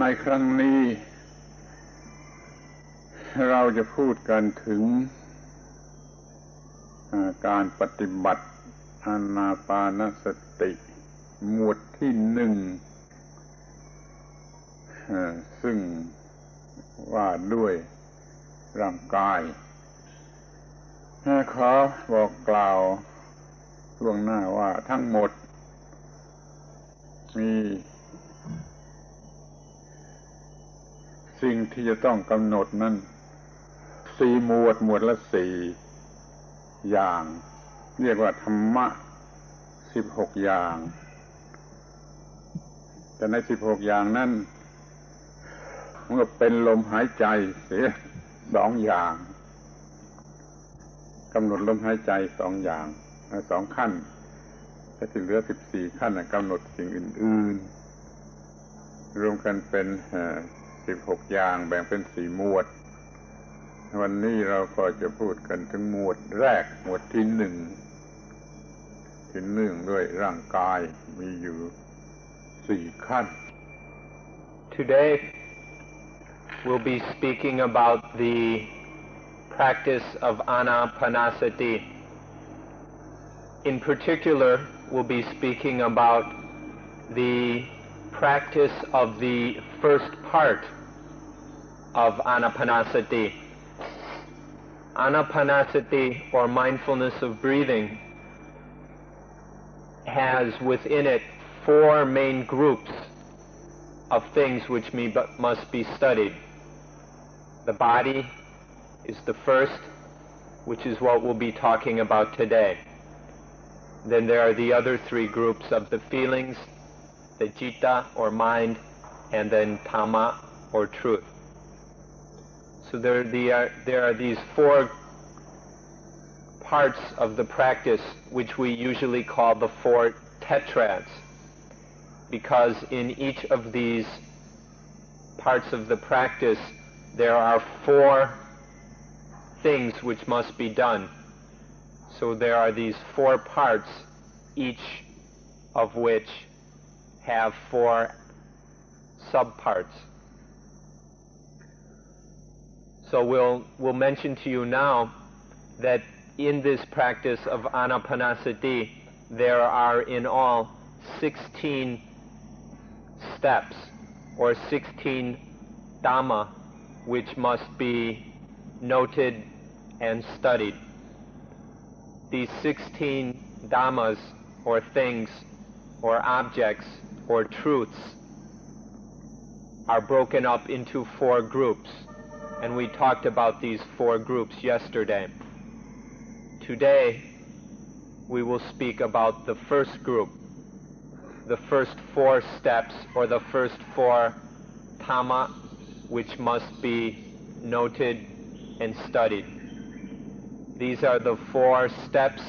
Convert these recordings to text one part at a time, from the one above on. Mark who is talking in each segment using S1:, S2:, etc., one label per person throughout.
S1: ในครั้งนี้เราจะพูดกันถึงการปฏิบัติอานาปานสติหมวดที่หนึ่งซึ่งว่าด้วยร่างกายขอบอกกล่าวล่วงหน้าว่าทั้งหมดมีสิ่งที่จะต้องกำหนดนั้น4 หมวดละ4อย่างเรียกว่าธรรมะ16อย่างแต่ใน16อย่างนั้นมันก็เป็นลมหายใจเสีย2อย่างกำหนดลมหายใจ2อย่าง2ขั้นและที่เหลือ14ขั้นกำหนดสิ่งอื่นๆรวมกันเป็น16อย่างแบ่งเป็น4หมวดวันนี้เราก็จะพูดกันถึงหมวดแรกหมวดที่1ที่เนื่องด้วยร่างกายมีอยู่4ขั้น
S2: Today we'll be speaking about the practice of Anapanasati. In particular, we'll be speaking about the practice of the first part of Anapanasati. Anapanasati, or mindfulness of breathing, has within it 4 main groups of things which must be studied. The body is the first, which is what we'll be talking about today. Then there are the other 3 groups of the feelings, the citta or mind, and then dhamma or truth. So there are these 4 parts of the practice which we usually call the 4 tetrads, because in each of these parts of the practice there are 4 things which must be done. So there are these 4 parts, each of which have 4 subparts. So we'll mention to you now that in this practice of Anapanasati there are in all 16 steps or 16 dhamma which must be noted and studied. These 16 dhammas or things or objects or truths are broken up into 4 groups, and we talked about these 4 groups yesterday. Today we will speak about the first group, the first 4 steps or the first 4 dhamma which must be noted and studied. These are the 4 steps,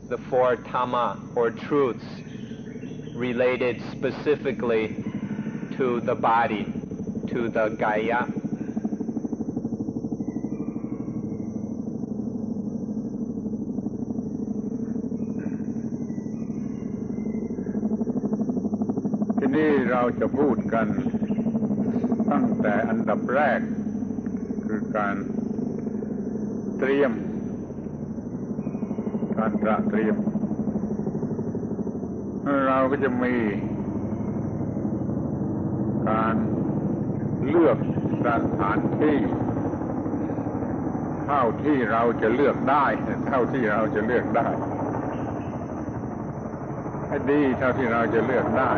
S2: the 4 dhamma or truths related specifically to the body, to the kaya.
S1: Today เราจะพูดกันตั้งแต่อันดับแรกคือการเตรียมเราก็จะมีการเลือกสถานที่เท่าที่เราจะเลือกได้ให้ดีเท่าที่เราจะเลือกได้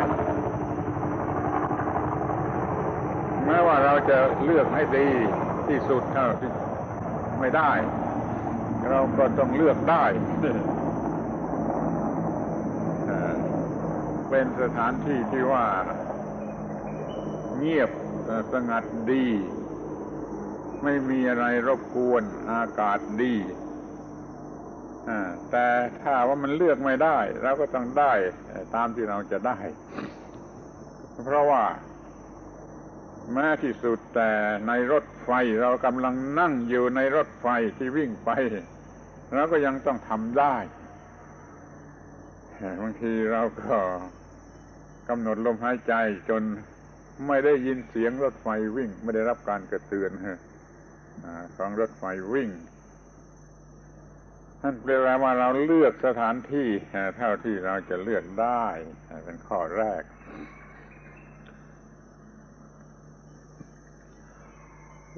S1: แม้ว่าเราจะเลือกให้ดีที่สุดเท่าที่ไม่ได้เราก็ต้องเลือกได้เป็นสถานที่ที่ว่าเงียบสงัดดีไม่มีอะไรรบกวนอากาศดีแต่ถ้าว่ามันเลือกไม่ได้เราก็ต้องได้ตามที่เราจะได้เพราะว่าแม้ที่สุดแต่ในรถไฟเรากำลังนั่งอยู่ในรถไฟที่วิ่งไปเราก็ยังต้องทำได้บางทีเราก็กำหนดลมหายใจจน ไม่ได้ยินเสียงรถไฟวิ่งไม่ได้รับการกระเตือนของรถไฟวิ่งนั่นแปลว่าเราเลือกสถานที่เท่าที่เราจะเลือกได้เป็นข้อแรก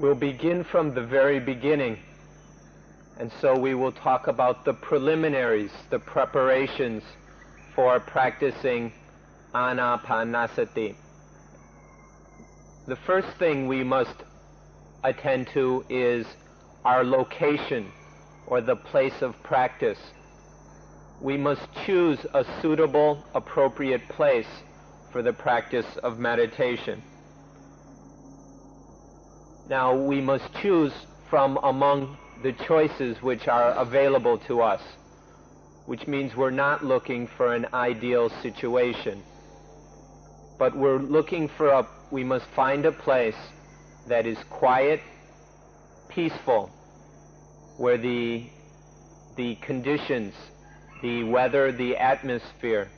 S2: We'll begin from the very beginning, and so we will talk about the preliminaries, the preparations for practicing Anapanasati. The first thing we must attend to is our location, or the place of practice. We must choose a suitable, appropriate place for the practice of meditation. Now, we must choose from among the choices which are available to us, which means we're not looking for an ideal situation, but we're looking for we must find a place that is quiet, peaceful, where the conditions, the weather, the atmosphere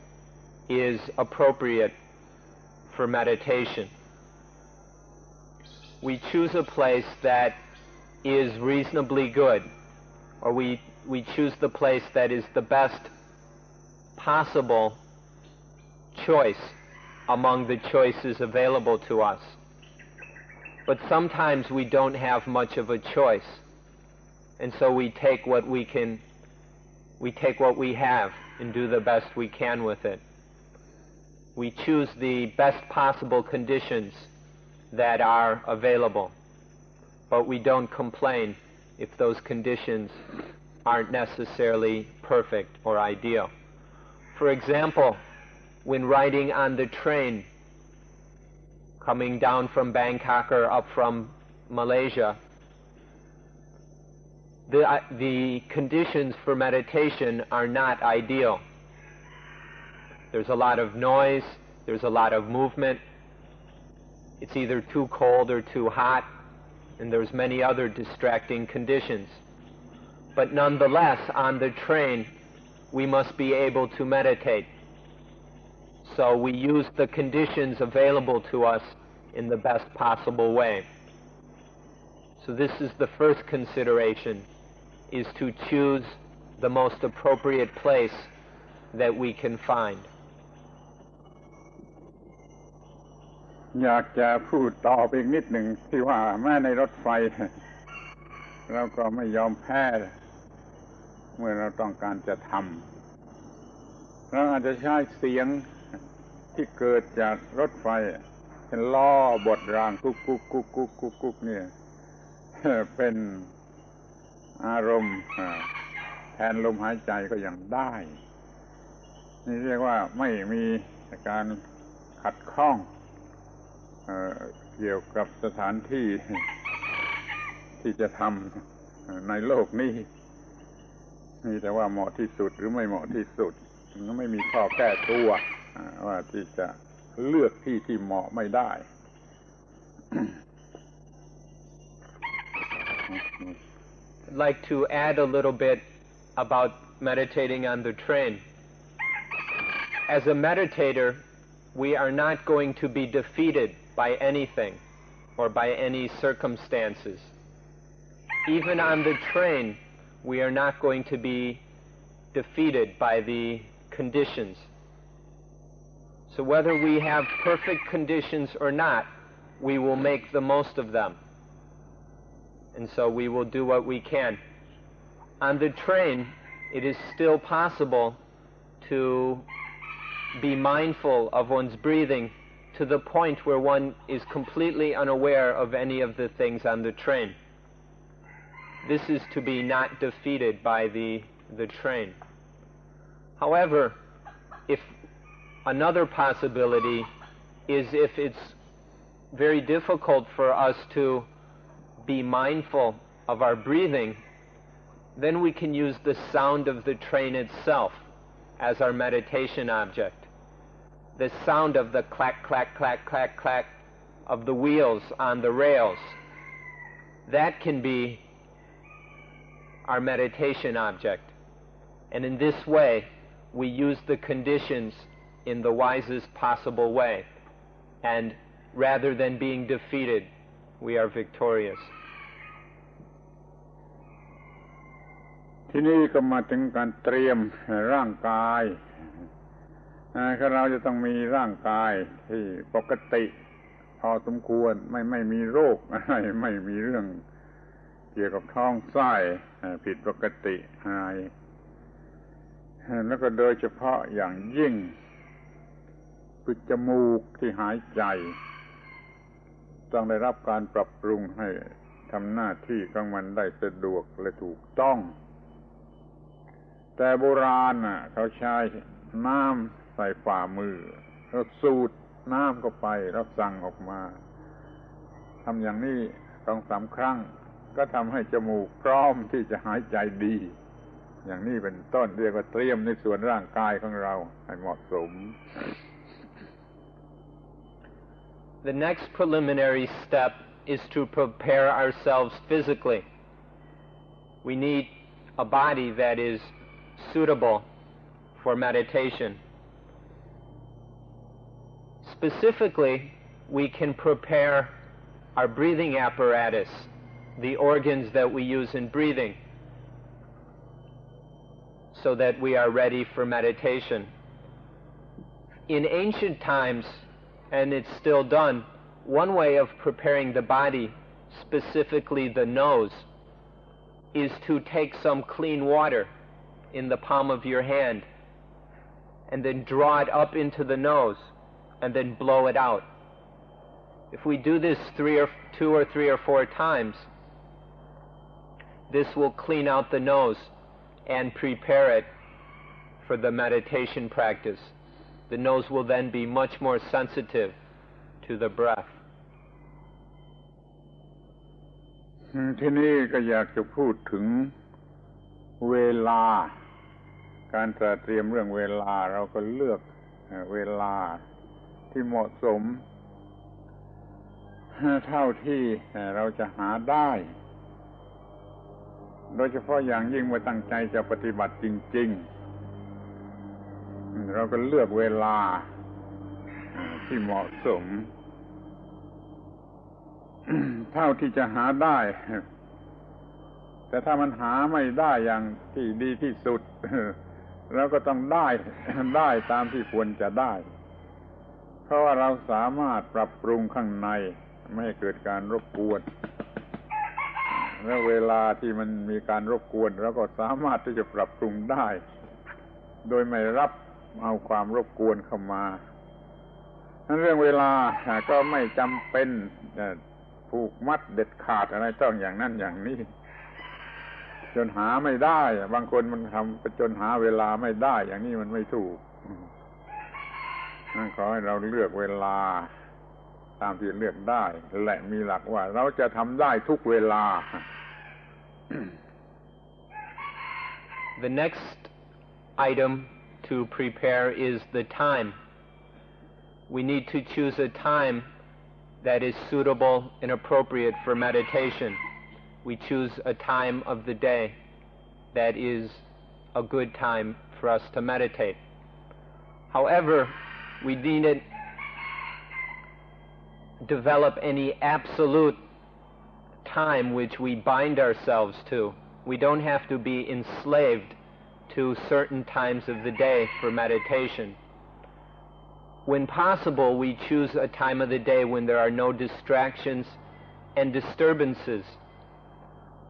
S2: is appropriate for meditation. We choose a place that is reasonably good, or we choose the place that is the best possible choice among the choices available to us. But sometimes we don't have much of a choice, and so we take what we have and do the best we can with it. We choose the best possible conditions that are available, but we don't complain if those conditions aren't necessarily perfect or ideal. For example, when riding on the train coming down from Bangkok or up from Malaysia, the conditions for meditation are not ideal. There's a lot of noise, there's a lot of movement, it's either too cold or too hot, and there's many other distracting conditions. But nonetheless, on the train, we must be able to meditate. So we use the conditions available to us in the best possible way. So this is the first consideration, is to choose the most appropriate place that we can find.
S1: อยากจะพูดต่อไปอีกนิดหนึ่งที่ว่าแม้ในรถไฟเราก็ไม่ยอมแพ้เมื่อเราต้องการจะทำเราอาจจะใช้เสียงที่เกิดจากรถไฟเป็นล้อบดรางกุ๊กกุ๊กกุ๊กกุ๊กกุ๊กกุ๊กเนี่ยเป็นอารมณ์แทนลมหายใจก็ยังได้นี่เรียกว่าไม่มีการขัดข้องเกี่ยวกับสถานที่ที่จะทำในโลกนี้มีแต่ว่าเหมาะที่สุดหรือไม่เหมาะที่สุดมันไม่มีข้อแก้ตัวว่าที่จะเลือกที่เหมาะไม่ได้
S2: I'd like to add a little bit about meditating on the train. As a meditator, we are not going to be defeated by anything or by any circumstances. Even on the train, we are not going to be defeated by the conditions. So whether we have perfect conditions or not, we will make the most of them. And so we will do what we can. On the train, it is still possible to be mindful of one's breathing to the point where one is completely unaware of any of the things on the train. This is to be not defeated by the train. However, if another possibility is if it's very difficult for us to be mindful of our breathing, then we can use the sound of the train itself as our meditation object. The sound of the clack, clack, clack, clack, clack of the wheels on the rails, that can be our meditation object. And in this way, we use the conditions in the wisest possible way. And rather than being defeated, we are victorious.
S1: ที่นี่ก็มาถึงการเตรียมร่างกายเราจะต้องมีร่างกายที่ปกติพอสมควรไม่มีโรคไม่มีเรื่องเกี่ยวกับท้องไส้ผิดปกติหายแล้วก็โดยเฉพาะอย่างยิ่งคือจมูกที่หายใจต้องได้รับการปรับปรุงให้ทำหน้าที่ของมันได้สะดวกและถูกต้องแต่โบราณเขาใช้น้ำใส่ฝ่ามือแล้วสูดน้ำเข้าไปแล้วสั่งออกมาทำอย่างนี้ 2-3 ครั้งก็ทำให้จมูกพร้อมที่จะหายใจดีอย่างนี้เป็นต้นเรียกว่าเตรียมในส่วนร่างกายของเราให้เหมาะสม
S2: The next preliminary step is to prepare ourselves physically. We need a body that is suitable for meditation. Specifically, we can prepare our breathing apparatus, the organs that we use in breathing, so that we are ready for meditation. In ancient times, and it's still done, one way of preparing the body, specifically the nose, is to take some clean water in the palm of your hand and then draw it up into the nose and then blow it out. If we do this 2 or 3 or 4 times, this will clean out the nose and prepare it for the meditation practice. The nose will then be much more sensitive to the breath.
S1: ที่นี่ก็อยากจะพูดถึงเวลาการตระเตรียมเรื่องเวลาเราก็เลือกเวลาที่เหมาะสมเท่าที่เราจะหาได้โดยเฉพาะอย่างยิ่งเมื่อตั้งใจจะปฏิบัติจริงๆเราก็เลือกเวลาที่เหมาะสมเท่าที่จะหาได้แต่ถ้ามันหาไม่ได้อย่างที่ดีที่สุดเราก็ต้องได้ตามที่ควรจะได้เพราะว่าเราสามารถปรับปรุงข้างในไม่ให้เกิดการรบกวนแล้วเวลาที่มันมีการรบกวนเราก็สามารถที่จะปรับปรุงได้โดยไม่รับเอาความรบกวนเข้ามาเรื่องเวลาก็ไม่จำเป็นผูกมัดเด็ดขาดอะไรต้องอย่างนั้นอย่างนี้จนหาไม่ได้บางคนมันทำจนหาเวลาไม่ได้อย่างนี้มันไม่ถูกขอให้เราเลือกเวลาตามที่เลือกได้และมีหลักว่าเราจะทำได้ทุกเวลา
S2: The next item to prepare is the time. We need to choose a time that is suitable and appropriate for meditation. We choose a time of the day that is a good time for us to meditate. However, we needn't develop any absolute time which we bind ourselves to. We don't have to be enslaved to certain times of the day for meditation. When possible, we choose a time of the day when there are no distractions and disturbances.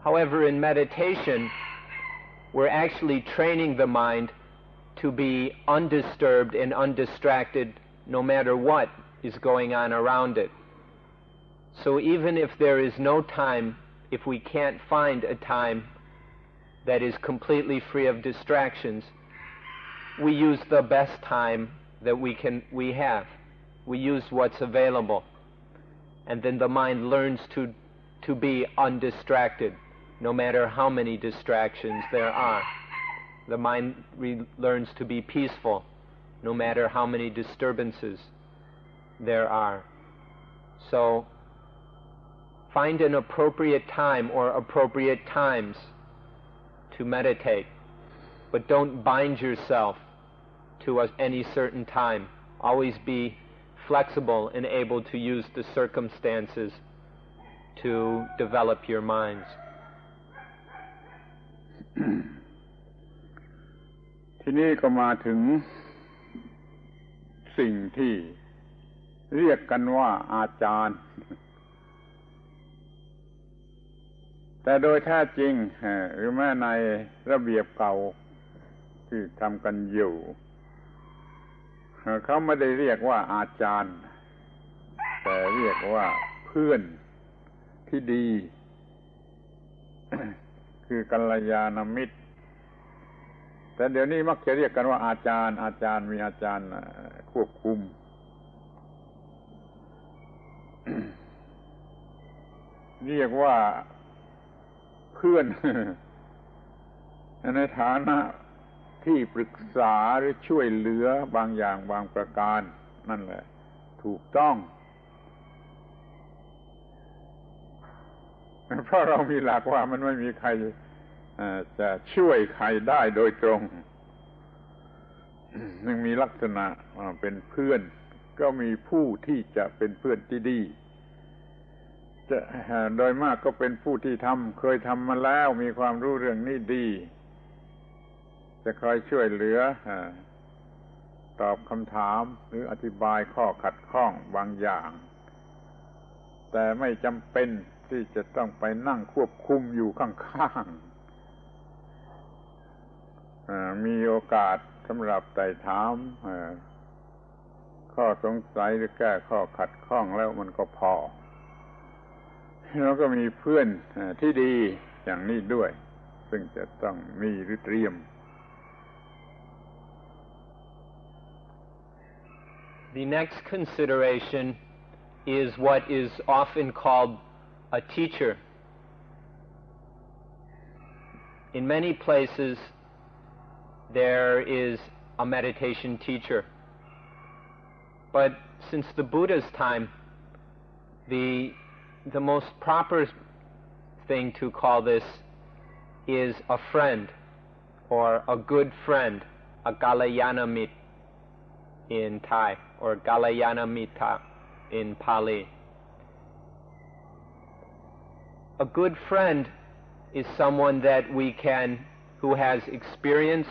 S2: However, in meditation, we're actually training the mind to be undisturbed and undistracted no matter what is going on around it. So even if there is no time, if we can't find a time that is completely free of distractions, we use the best time that we have. We use what's available. And then the mind learns to be undistracted, no matter how many distractions there are. The mind learns to be peaceful, no matter how many disturbances there are. So, find an appropriate time or appropriate times to meditate, but don't bind yourself to any certain time. Always be flexible and able to use the circumstances to develop your minds.
S1: ทีนี้ก็มาถึงสิ่งที่เรียกกันว่าอาจารย์แต่โดยแท้จริงหรือแม้ในระเบียบเก่าที่ทำกันอยู่เขาไม่ได้เรียกว่าอาจารย์แต่เรียกว่าเพื่อนที่ดี คือกัลยาณมิตรแต่เดี๋ยวนี้มักจะเรียกกันว่าอาจารย์มีอาจารย์ควบคุม เรียกว่าเพื่อน ในฐานะที่ปรึกษาหรือช่วยเหลือบางอย่างบางประการนั่นแหละถูกต้องเพราะเรามีหลักว่ามันไม่มีใครจะช่วยใครได้โดยตรงยังมีลักษณะเป็นเพื่อนก็มีผู้ที่จะเป็นเพื่อนที่ดีจะโดยมากก็เป็นผู้ที่เคยทำมาแล้วมีความรู้เรื่องนี้ดีจะคอยช่วยเหลือตอบคำถามหรืออธิบายข้อขัดข้องบางอย่างแต่ไม่จำเป็นที่จะต้องไปนั่งควบคุมอยู่ข้างๆมีโอกาสสำหรับไต่ถามข้อสงสัยหรือแก้ข้อขัดข้องแล้วมันก็พอแล้วก็มีเพื่อนที่ดีอย่างนี้ด้วยซึ่งจะต้องมีหรือเตรียม
S2: The next consideration is what is often called a teacher. In many places there is a meditation teacher. But since the Buddha's time, the most proper thing to call this is a friend or a good friend, a Kalyana in Thai or Kalyana in Pali. A good friend is someone that who has experience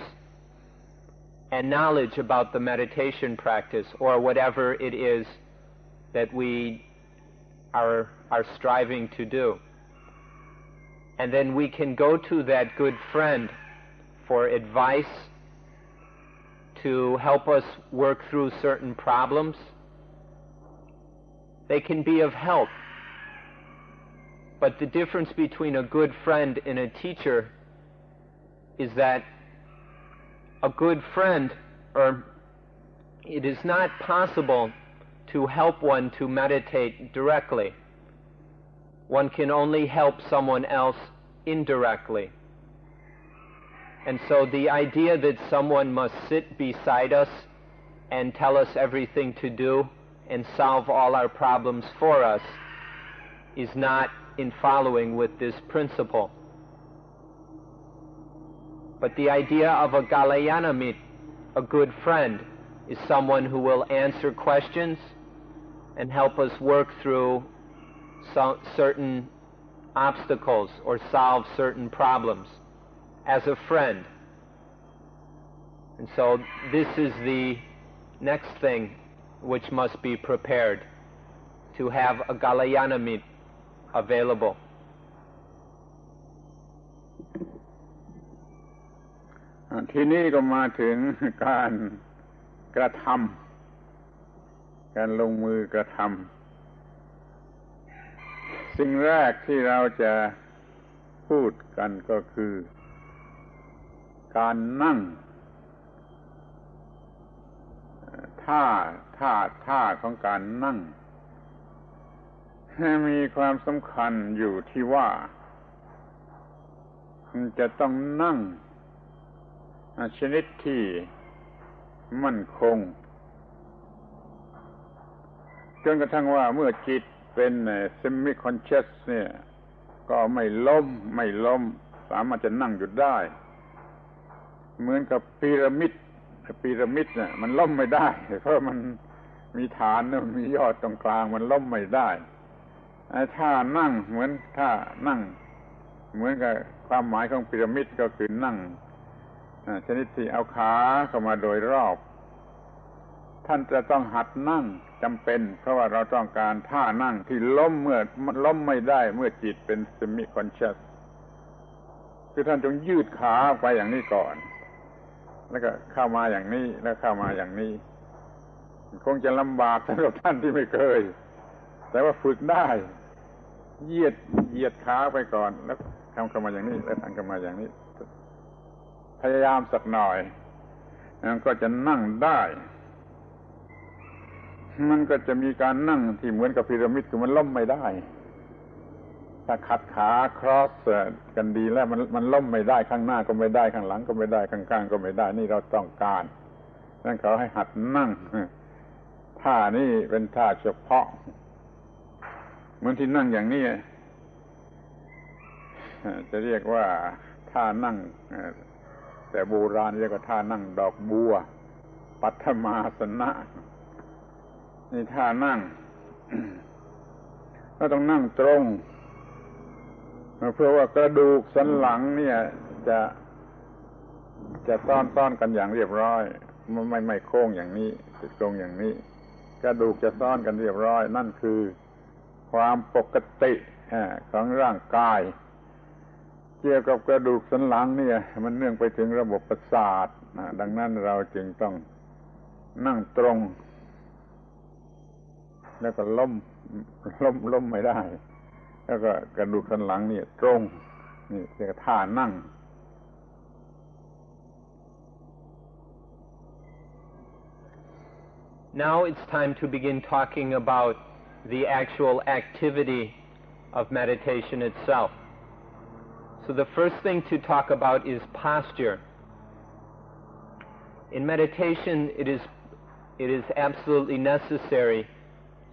S2: and knowledge about the meditation practice or whatever it is that we are striving to do. And then we can go to that good friend for advice, to help us work through certain problems. They can be of help. But the difference between a good friend and a teacher is that a good friend, or it is not possible to help one to meditate directly. One can only help someone else indirectly. And so the idea that someone must sit beside us and tell us everything to do and solve all our problems for us is not in following with this principle. But the idea of a Kalyana, a good friend, is someone who will answer questions and help us work through certain obstacles or solve certain problems as a friend. And so this is the next thing which must be prepared, to have a Kalyana available.
S1: ทีนี้ก็มาถึงการกระทำการลงมือกระทำสิ่งแรกที่เราจะพูดกันก็คือการนั่งท่าของการนั่งมีความสำคัญอยู่ที่ว่ามันจะต้องนั่งชนิดที่มั่นคงจนกระทั่งว่าเมื่อจิตเป็น semi conscious เนี่ยก็ไม่ล้มสามารถจะนั่งอยู่ได้เหมือนกับพีระมิดเนี่ยมันล้มไม่ได้เพราะมัน มีฐานนะมียอดตรงกลางมันล้มไม่ได้ท่านั่งเหมือนท่านั่งเหมือนกับความหมายของพีระมิดก็คือนั่งชนิดที่เอาขาเข้ามาโดยรอบท่านจะต้องหัดนั่งจำเป็นเพราะว่าเราต้องการท่านั่งที่ล้มเมื่อล้มไม่ได้เมื่อจิตเป็น semi conscious คือท่านจงยืดขาไปอย่างนี้ก่อนแล้วก็เข้ามาอย่างนี้แล้วเข้ามาอย่างนี้คงจะลำบากสำหรับท่านที่ไม่เคยแต่ว่าฝึกได้เหยียดขาไปก่อนแล้วทำเข้ามาอย่างนี้แล้วทำเข้ามาอย่างนี้พยายามสักหน่อยมันก็จะนั่งได้มันก็จะมีการนั่งที่เหมือนกับพีระมิดคือมันล้มไม่ได้ถ้าขัดขาครอสกันดีแล้วมันล้มไม่ได้ข้างหน้าก็ไม่ได้ข้างหลังก็ไม่ได้ข้างๆก็ไม่ได้นี่เราต้องการนั่นเขาให้หัดนั่งท่านี้เป็นท่าเฉพาะเหมือนที่นั่งอย่างนี้จะเรียกว่าท่านั่งแต่โบราณเรียกว่าท่านั่งดอกบัวปัทมาสนะนี่ท่านั่งเราต้องนั่งตรงเพื่อว่ากระดูกสันหลังเนี่ยจะซ้อนกันอย่างเรียบร้อยไม่โค้งอย่างนี้ตรงอย่างนี้กระดูกจะซ้อนกันเรียบร้อยนั่นคือความปกติของร่างกายเกี่ยวกับกระดูกสันหลังเนี่ยมันเนื่องไปถึงระบบประสาทดังนั้นเราจึงต้องนั่งตรงแล้วก็ล้มไม่ได้แล้วก็กระดูกสันหลังเนี่ยตรงนี่เรียกท่านั่ง
S2: Now it's time to begin talking about the actual activity of meditation itself. So the first thing to talk about is posture. In meditation, it is absolutely necessary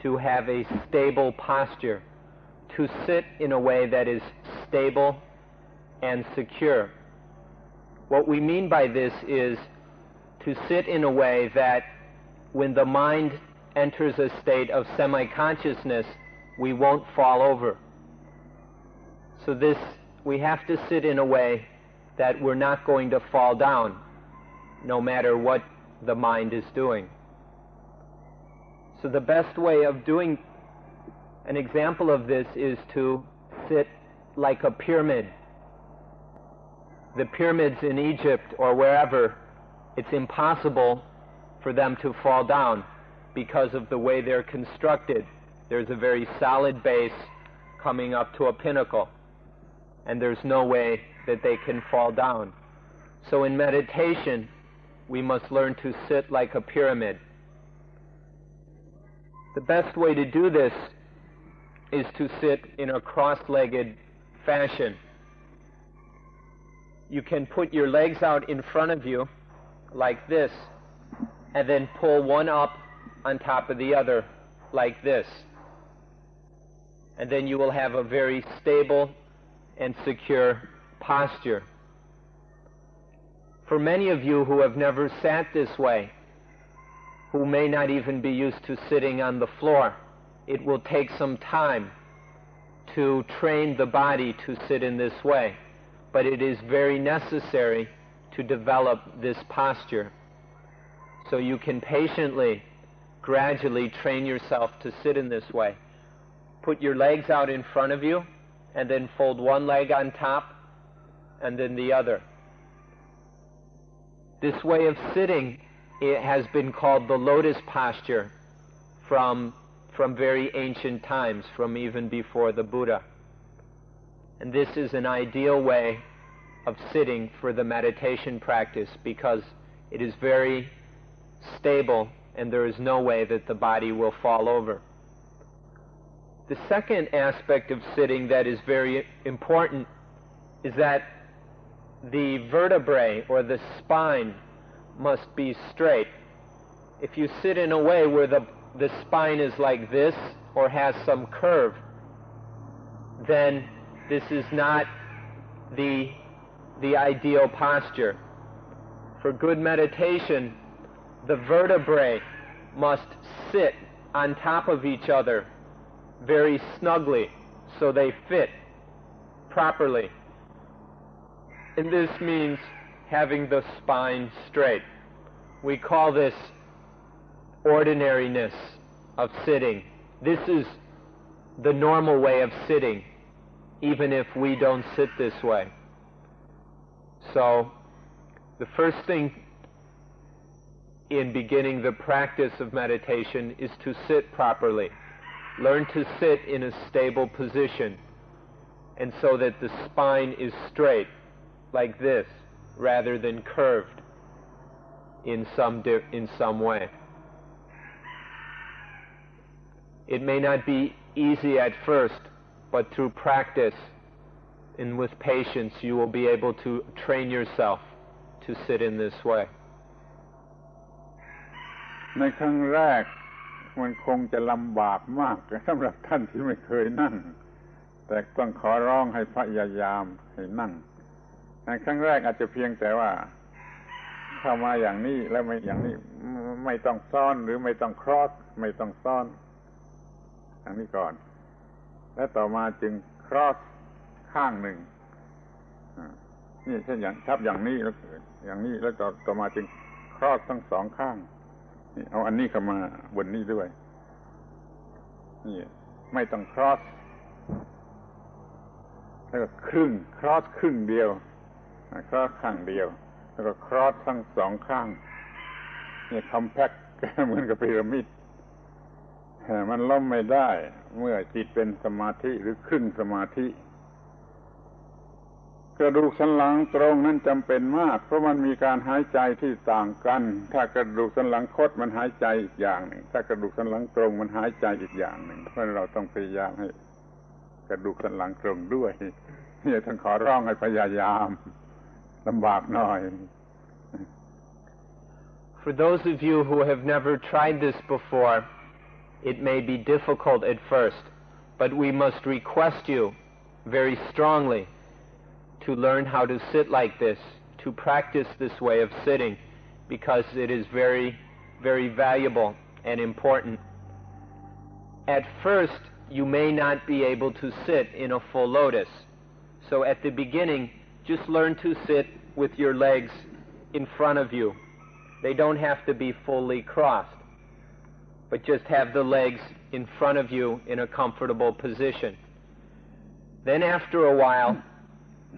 S2: to have a stable posture, to sit in a way that is stable and secure. What we mean by this is to sit in a way that when the mind enters a state of semi-consciousness, we won't fall over. So we have to sit in a way that we're not going to fall down, no matter what the mind is doing. So the best way of doing an example of this is to sit like a pyramid. The pyramids in Egypt or wherever, it's impossible for them to fall down because of the way they're constructed. There's a very solid base coming up to a pinnacle, and there's no way that they can fall down. So in meditation, we must learn to sit like a pyramid. The best way to do this is to sit in a cross-legged fashion. You can put your legs out in front of you like this, and then pull one up on top of the other like this. And then you will have a very stable and secure posture. For many of you who have never sat this way, who may not even be used to sitting on the floor, it will take some time to train the body to sit in this way. But it is very necessary to develop this posture. So you can patiently, gradually train yourself to sit in this way. Put your legs out in front of you, and then fold one leg on top, and then the other. This way of sitting, it has been called the lotus posture from very ancient times, from even before the Buddha. And this is an ideal way of sitting for the meditation practice because it is very stable and there is no way that the body will fall over. The second aspect of sitting that is very important is that the vertebrae or the spine must be straight. If you sit in a way where the spine is like this or has some curve, then this is not the ideal posture. For good meditation, the vertebrae must sit on top of each other very snugly so they fit properly. And this means having the spine straight. We call this ordinariness of sitting. This is the normal way of sitting, even if we don't sit this way. So, the first thing in beginning the practice of meditation is to sit properly. Learn to sit in a stable position, and so that the spine is straight, like this, rather than curved in some way. It may not be easy at first, but through practice and with patience you will be able to train yourself to sit in this way.
S1: ในครั้งแรกมันคงจะลำบากมากสำหรับท่านที่ไม่เคยนั่งแต่ต้องขอร้องให้พยายามให้นั่งในครั้งแรกอาจจะเพียงแต่ว่าเข้ามาอย่างนี้แล้วไม่อย่างนี้ไม่ต้องซ้อนหรือไม่ต้องครอสไม่ต้องซ้อนอย่างนี้ก่อนแล้วต่อมาจึงครอสข้างหนึ่งนี่เช่นอย่างทับอย่างนี้แล้วอย่างนี้แล้วต่อมาจึงครอสทั้งสองข้างนี่เอาอันนี้เข้ามาบนนี้ด้วยนี่ไม่ต้องครอสแล้วก็ครึ่งครอสครึ่งเดียวครอสข้างเดียวแล้วก็ครอสทั้งสองข้างนี่คอมแพคเหมือนกับพีระมิดมันล้มไม่ได้เมื่อจิตเป็นสมาธิหรือครึ่งสมาธิกระดูกสันหลังตรงนั้นจำเป็นมากเพราะมันมีการหายใจที่ต่างกันถ้ากระดูกสันหลังคดมันหายใจอีกอย่างหนึ่งถ้ากระดูกสันหลังตรงมันหายใจอีกอย่างหนึ่งเพราะเราต้องพยายามให้กระดูกสันหลังตรงด้วยนี่ท่านขอร้องให้พยายามลำบากหน่อย
S2: For those of you who have never tried this before, it may be difficult at first, but we must request you very strongly to learn how to sit like this, to practice this way of sitting, because it is very, very valuable and important. At first, you may not be able to sit in a full lotus. So at the beginning, just learn to sit with your legs in front of you. They don't have to be fully crossed, but just have the legs in front of you in a comfortable position. Then after a while,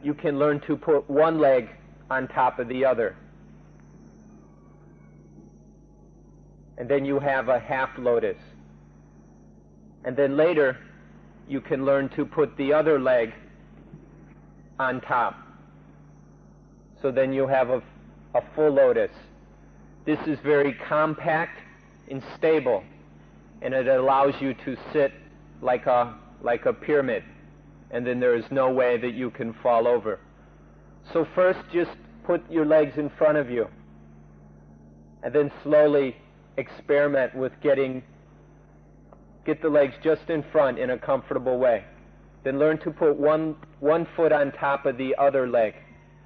S2: you can learn to put one leg on top of the other. And then you have a half lotus. And then later, you can learn to put the other leg on top. So then you have a full lotus. This is very compact and stable, and it allows you to sit like a pyramid, and then there is no way that you can fall over. So first just put your legs in front of you, and then slowly experiment with get the legs just in front in a comfortable way. Then learn to put one foot on top of the other leg,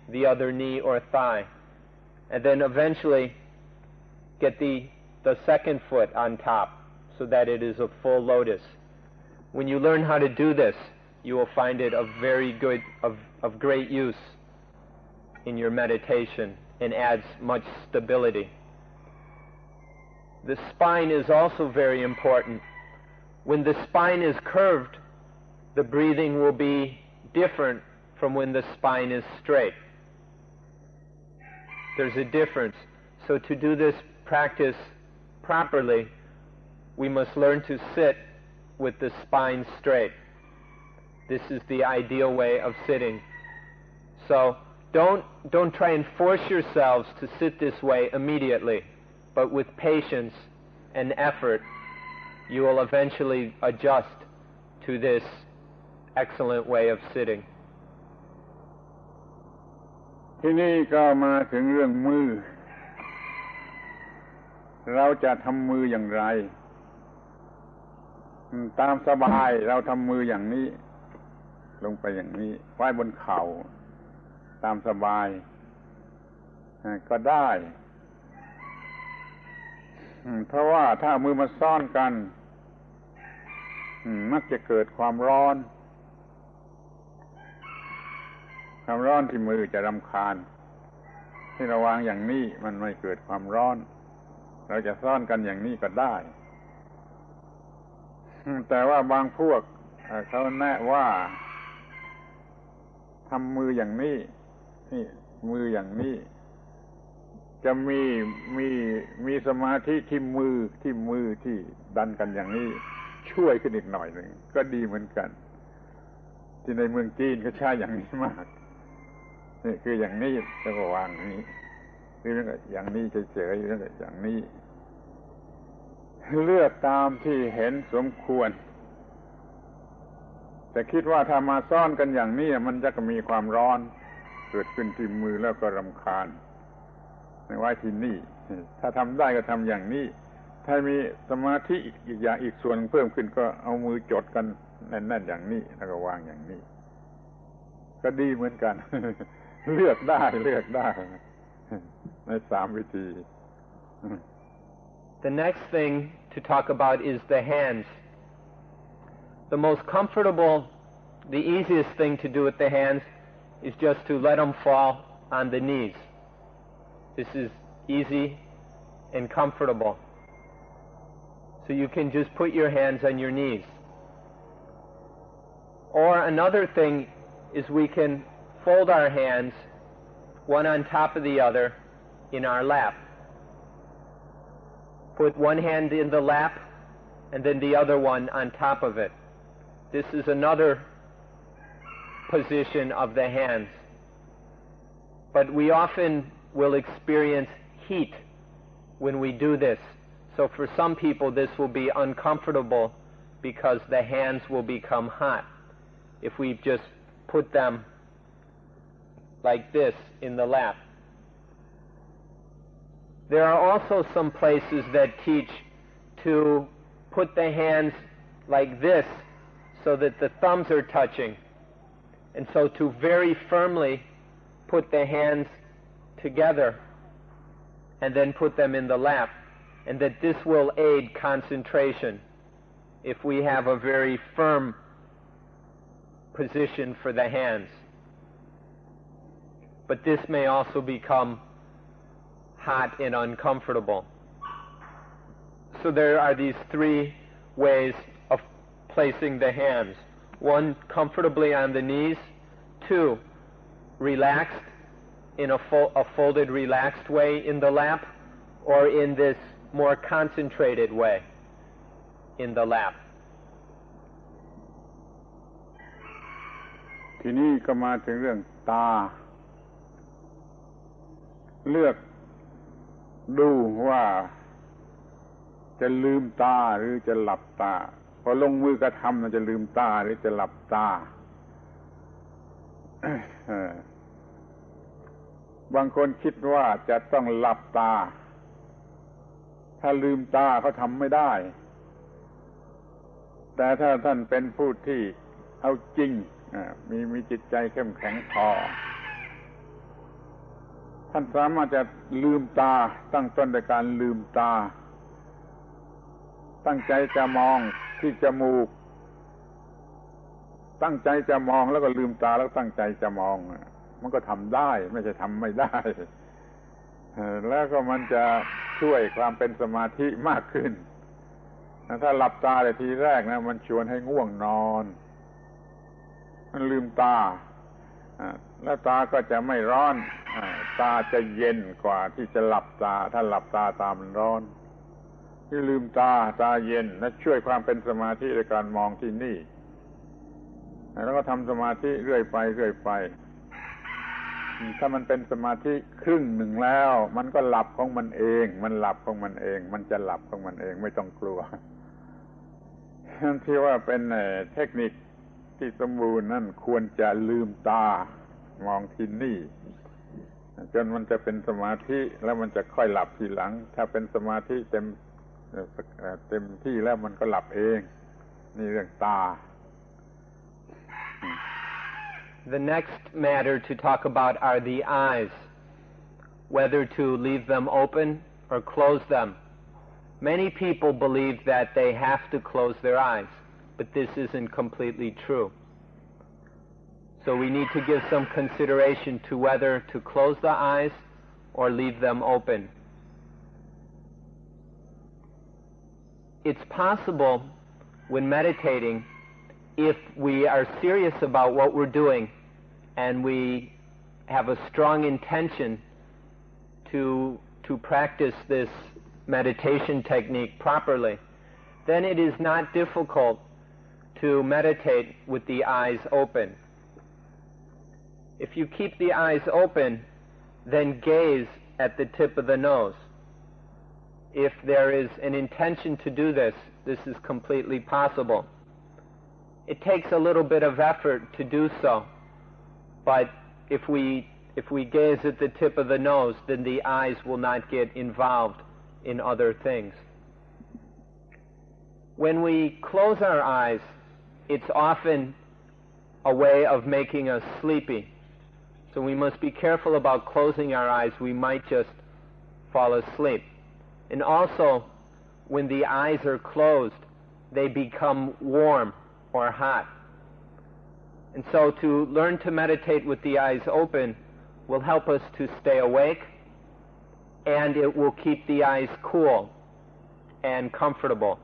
S2: the other knee or thigh, and then eventually get the second foot on top so that it is a full lotus. When you learn how to do this, you will find it of great use in your meditation and adds much stability. The spine is also very important. When the spine is curved, the breathing will be different from when the spine is straight. There's a difference. So to do this practice properly, we must learn to sit with the spine straight. This is the ideal way of sitting. So don't try and force yourselves to sit this way immediately, but with patience and effort, you will eventually adjust to this excellent way of sitting.
S1: ที่นี่ก็มาถึงเรื่องมือเราจะทำมืออย่างไรตามสบายเราทำมืออย่างนี้ลงไปอย่างนี้ไว้บนเข่าตามสบายก็ได้ เพราะว่าถ้ามือมาซ่อนกันมักจะเกิดความร้อนที่มือจะรำคาญที่เราวางอย่างนี้มันไม่เกิดความร้อนเราจะซ่อนกันอย่างนี้ก็ได้แต่ว่าบางพวกเขาแนะว่าทำมืออย่างนี้นี่มืออย่างนี้จะมีสมาธิที่มือที่ดันกันอย่างนี้ช่วยขึ้นอีกหน่อยหนึ่งก็ดีเหมือนกันที่ในเมืองจีนก็ใช้อย่างนี้มากนี่คืออย่างนี้แล้วก็วางนี้หรืออย่างนี้เฉยๆแล้วก็อย่างนี้เลือกตามที่เห็นสมควรแต่คิดว่าถ้ามาซ่อนกันอย่างนี้มันจะมีความร้อนเกิดขึ้นที่มือแล้วก็รำคาญไม่ไว้ที่นี่ถ้าทำได้ก็ทำอย่างนี้ถ้ามีสมาธิอีกอย่างอีกส่วนเพิ่มขึ้นก็เอามือจดกันแน่นๆอย่างนี้แล้วก็วางอย่างนี้ก็ดีเหมือนกัน เลือกได้ใน3 วิธี
S2: The next thing to talk about is the hands. The most comfortable, the easiest thing to do with the hands is just to let them fall on the knees. This is easy and comfortable. So you can just put your hands on your knees. Or another thing is we can fold our hands one on top of the other in our lap. Put one hand in the lap and then the other one on top of it. This is another position of the hands. But we often will experience heat when we do this. So for some people this will be uncomfortable because the hands will become hot if we just put them like this in the lap. There are also some places that teach to put the hands like this so that the thumbs are touching, and so to very firmly put the hands together and then put them in the lap, and that this will aid concentration if we have a very firm position for the hands. But this may also become hot and uncomfortable. So there are these 3 ways of placing the hands. 1, comfortably on the knees. 2, relaxed in a folded, relaxed way in the lap, or in this more concentrated way in the lap.
S1: ทีนี้ก็มาถึงเรื่องตาเลือกดูว่าจะลืมตาหรือจะหลับตาพอลงมือกระทำมันจะลืมตาหรือจะหลับตา บางคนคิดว่าจะต้องหลับตาถ้าลืมตาเขาทำไม่ได้แต่ถ้าท่านเป็นผู้ที่เอาจริงมีจิตใจเข้มแข็งพอท่านสามารถจะลืมตาตั้งต้นด้วยการลืมตาตั้งใจจะมองที่จมูกตั้งใจจะมองแล้วก็ลืมตาแล้วตั้งใจจะมองมันก็ทำได้ไม่ใช่ทำไม่ได้แล้วก็มันจะช่วยความเป็นสมาธิมากขึ้นถ้าหลับตาแต่ทีแรกนะมันชวนให้ง่วงนอนมันลืมตาแล้วตาก็จะไม่ร้อนตาจะเย็นกว่าที่จะหลับตาถ้าหลับตาตามันร้อนที่ลืมตาเย็นและช่วยความเป็นสมาธิในการมองที่นี่แล้วก็ทำสมาธิเรื่อยไปถ้ามันเป็นสมาธิครึ่งหนึ่งแล้วมันก็หลับของมันเองมันจะหลับของมันเองไม่ต้องกลัวที่ว่าเป็นเทคนิคที่สมบูรณ์นั่นควรจะลืมตามองที่นี่จนมันจะเป็นสมาธิแล้วมันจะค่อยหลับทีหลังถ้าเป็นสมาธิเต็มที่แล้วมันก็หลับเองนี่เรื่องตา
S2: The next matter to talk about are the eyes, whether to leave them open or close them. Many people believe that they have to close their eyes, but this isn't completely true. So we need to give some consideration to whether to close the eyes or leave them open. It's possible when meditating, if we are serious about what we're doing and we have a strong intention to practice this meditation technique properly, then it is not difficult to meditate with the eyes open. If you keep the eyes open, then gaze at the tip of the nose. If there is an intention to do this, this is completely possible. It takes a little bit of effort to do so, but if we gaze at the tip of the nose, then the eyes will not get involved in other things. When we close our eyes, it's often a way of making us sleepy. So we must be careful about closing our eyes. We might just fall asleep. And also, when the eyes are closed, they become warm or hot. And so to learn to meditate with the eyes open will help us to stay awake, and it will keep the eyes cool and comfortable.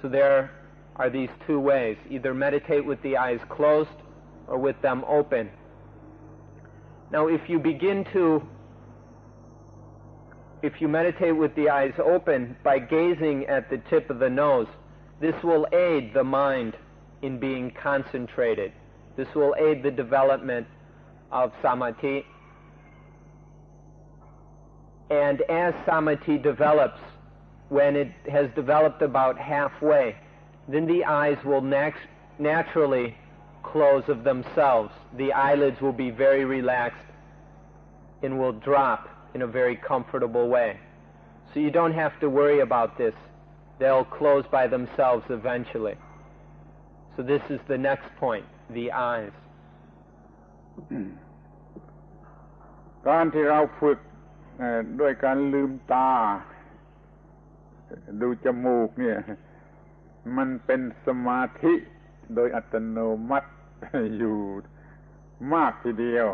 S2: So there are these two ways: either meditate with the eyes closed or with them open. Now, if you meditate with the eyes open by gazing at the tip of the nose, this will aid the mind in being concentrated. This will aid the development of samadhi. And as samadhi develops, when it has developed about halfway, then the eyes will naturally close of themselves. The eyelids will be very relaxed and will drop in a very comfortable way. So you don't have to worry about this. They'll close by themselves eventually. So this is the next point, the eyes.
S1: การที่เราฝึกด้วยการลืมตาดูจมูกเนี่ยมันเป็นสมาธิโดยอัตโนมัติอยู่มากทีเดียว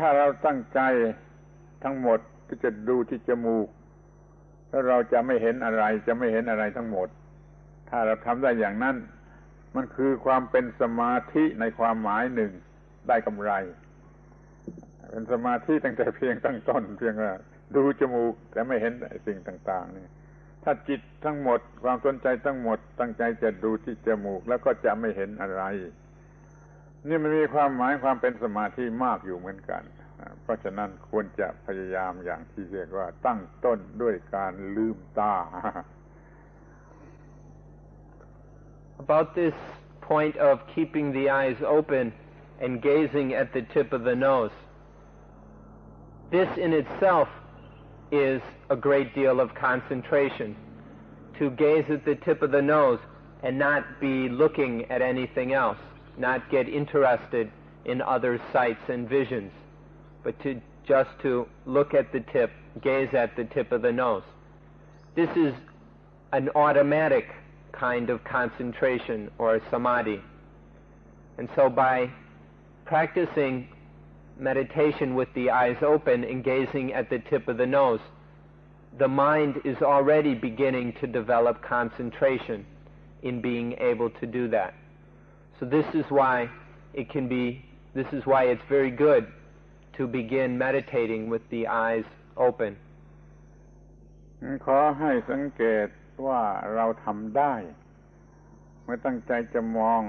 S1: ถ้าเราตั้งใจทั้งหมดที่จะดูที่จมูกแล้วเราจะไม่เห็นอะไรทั้งหมดถ้าเราทำได้อย่างนั้นมันคือความเป็นสมาธิในความหมายหนึ่งได้กำไรเป็นสมาธิตั้งแต่เพียงตั้งต้นเพียงว่าดูจมูกแต่ไม่เห็นสิ่งต่างๆนี่ถ้าจิตทั้งหมดความสนใจทั้งหมดตั้งใจจะดูที่จมูกแล้วก็จะไม่เห็นอะไรนี่มันมีความหมายความเป็นสมาธิมากอยู่เหมือนกันเพราะฉะนั้นควรจะพยายามอย่างที่เรียกว่าตั้งต้นด้วยการลืมตา
S2: About this point of keeping the eyes open and gazing at the tip of the nose, this in itself is a great deal of concentration. To gaze at the tip of the nose and not be looking at anything else, not get interested in other sights and visions, but just to look at the tip, gaze at the tip of the nose. This is an automatic kind of concentration or samadhi. And so by practicing meditation with the eyes open and gazing at the tip of the nose, the mind is already beginning to develop concentration in being able to do that. So this is why it's very good to begin meditating with the eyes open.
S1: ขอให้สังเกตว่าเราทำได้เมื่อตั้งใจจะมอง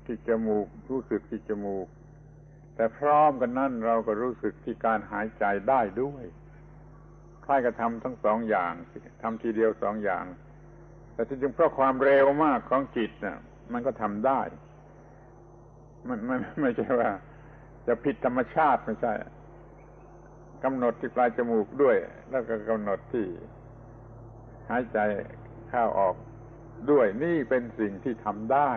S1: ที่จมูกรู้สึกที่จมูกแต่พร้อมกันนั้นเราก็รู้สึกที่การหายใจได้ด้วยคล้ายกับทำทั้งสองอย่างทำทีเดียวสองอย่างแต่ที่จริงเพราะความเร็วมากของจิตน่ะมันก็ทำได้มันไม่ใช่ว่าจะผิดธรรมชาติไม่ใช่กำหนดที่ปลายจมูกด้วยแล้วก็กำหนดที่หายใจเข้าออกด้วยนี่เป็นสิ่งที่ทำได้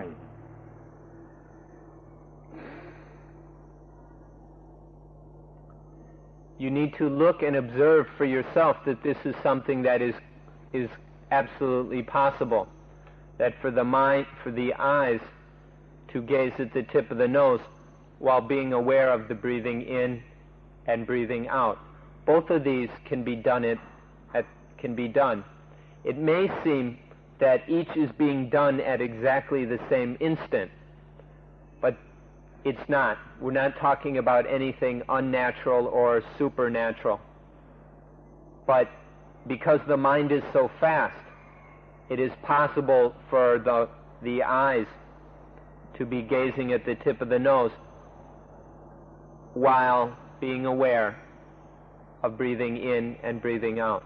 S2: You need to look and observe for yourself that this is something that is absolutely possible. That for the mind, for the eyes to gaze at the tip of the nose while being aware of the breathing in and breathing out. Both of these can be done. It may seem that each is being done at exactly the same instant, but it's not. We're not talking about anything unnatural or supernatural. But because the mind is so fast, it is possible for the eyes to be gazing at the tip of the nose while being aware of breathing in and breathing out.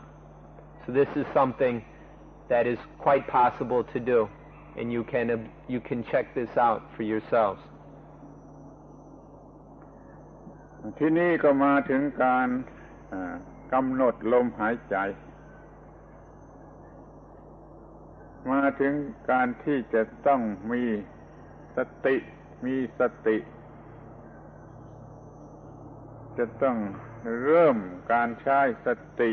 S2: So this is something that is quite possible to do, and you can check this out for yourselves.
S1: ที่นี่ก็มาถึงการกำหนดลมหายใจมาถึงการที่จะต้องมีสติจะต้องเริ่มการใช้สติ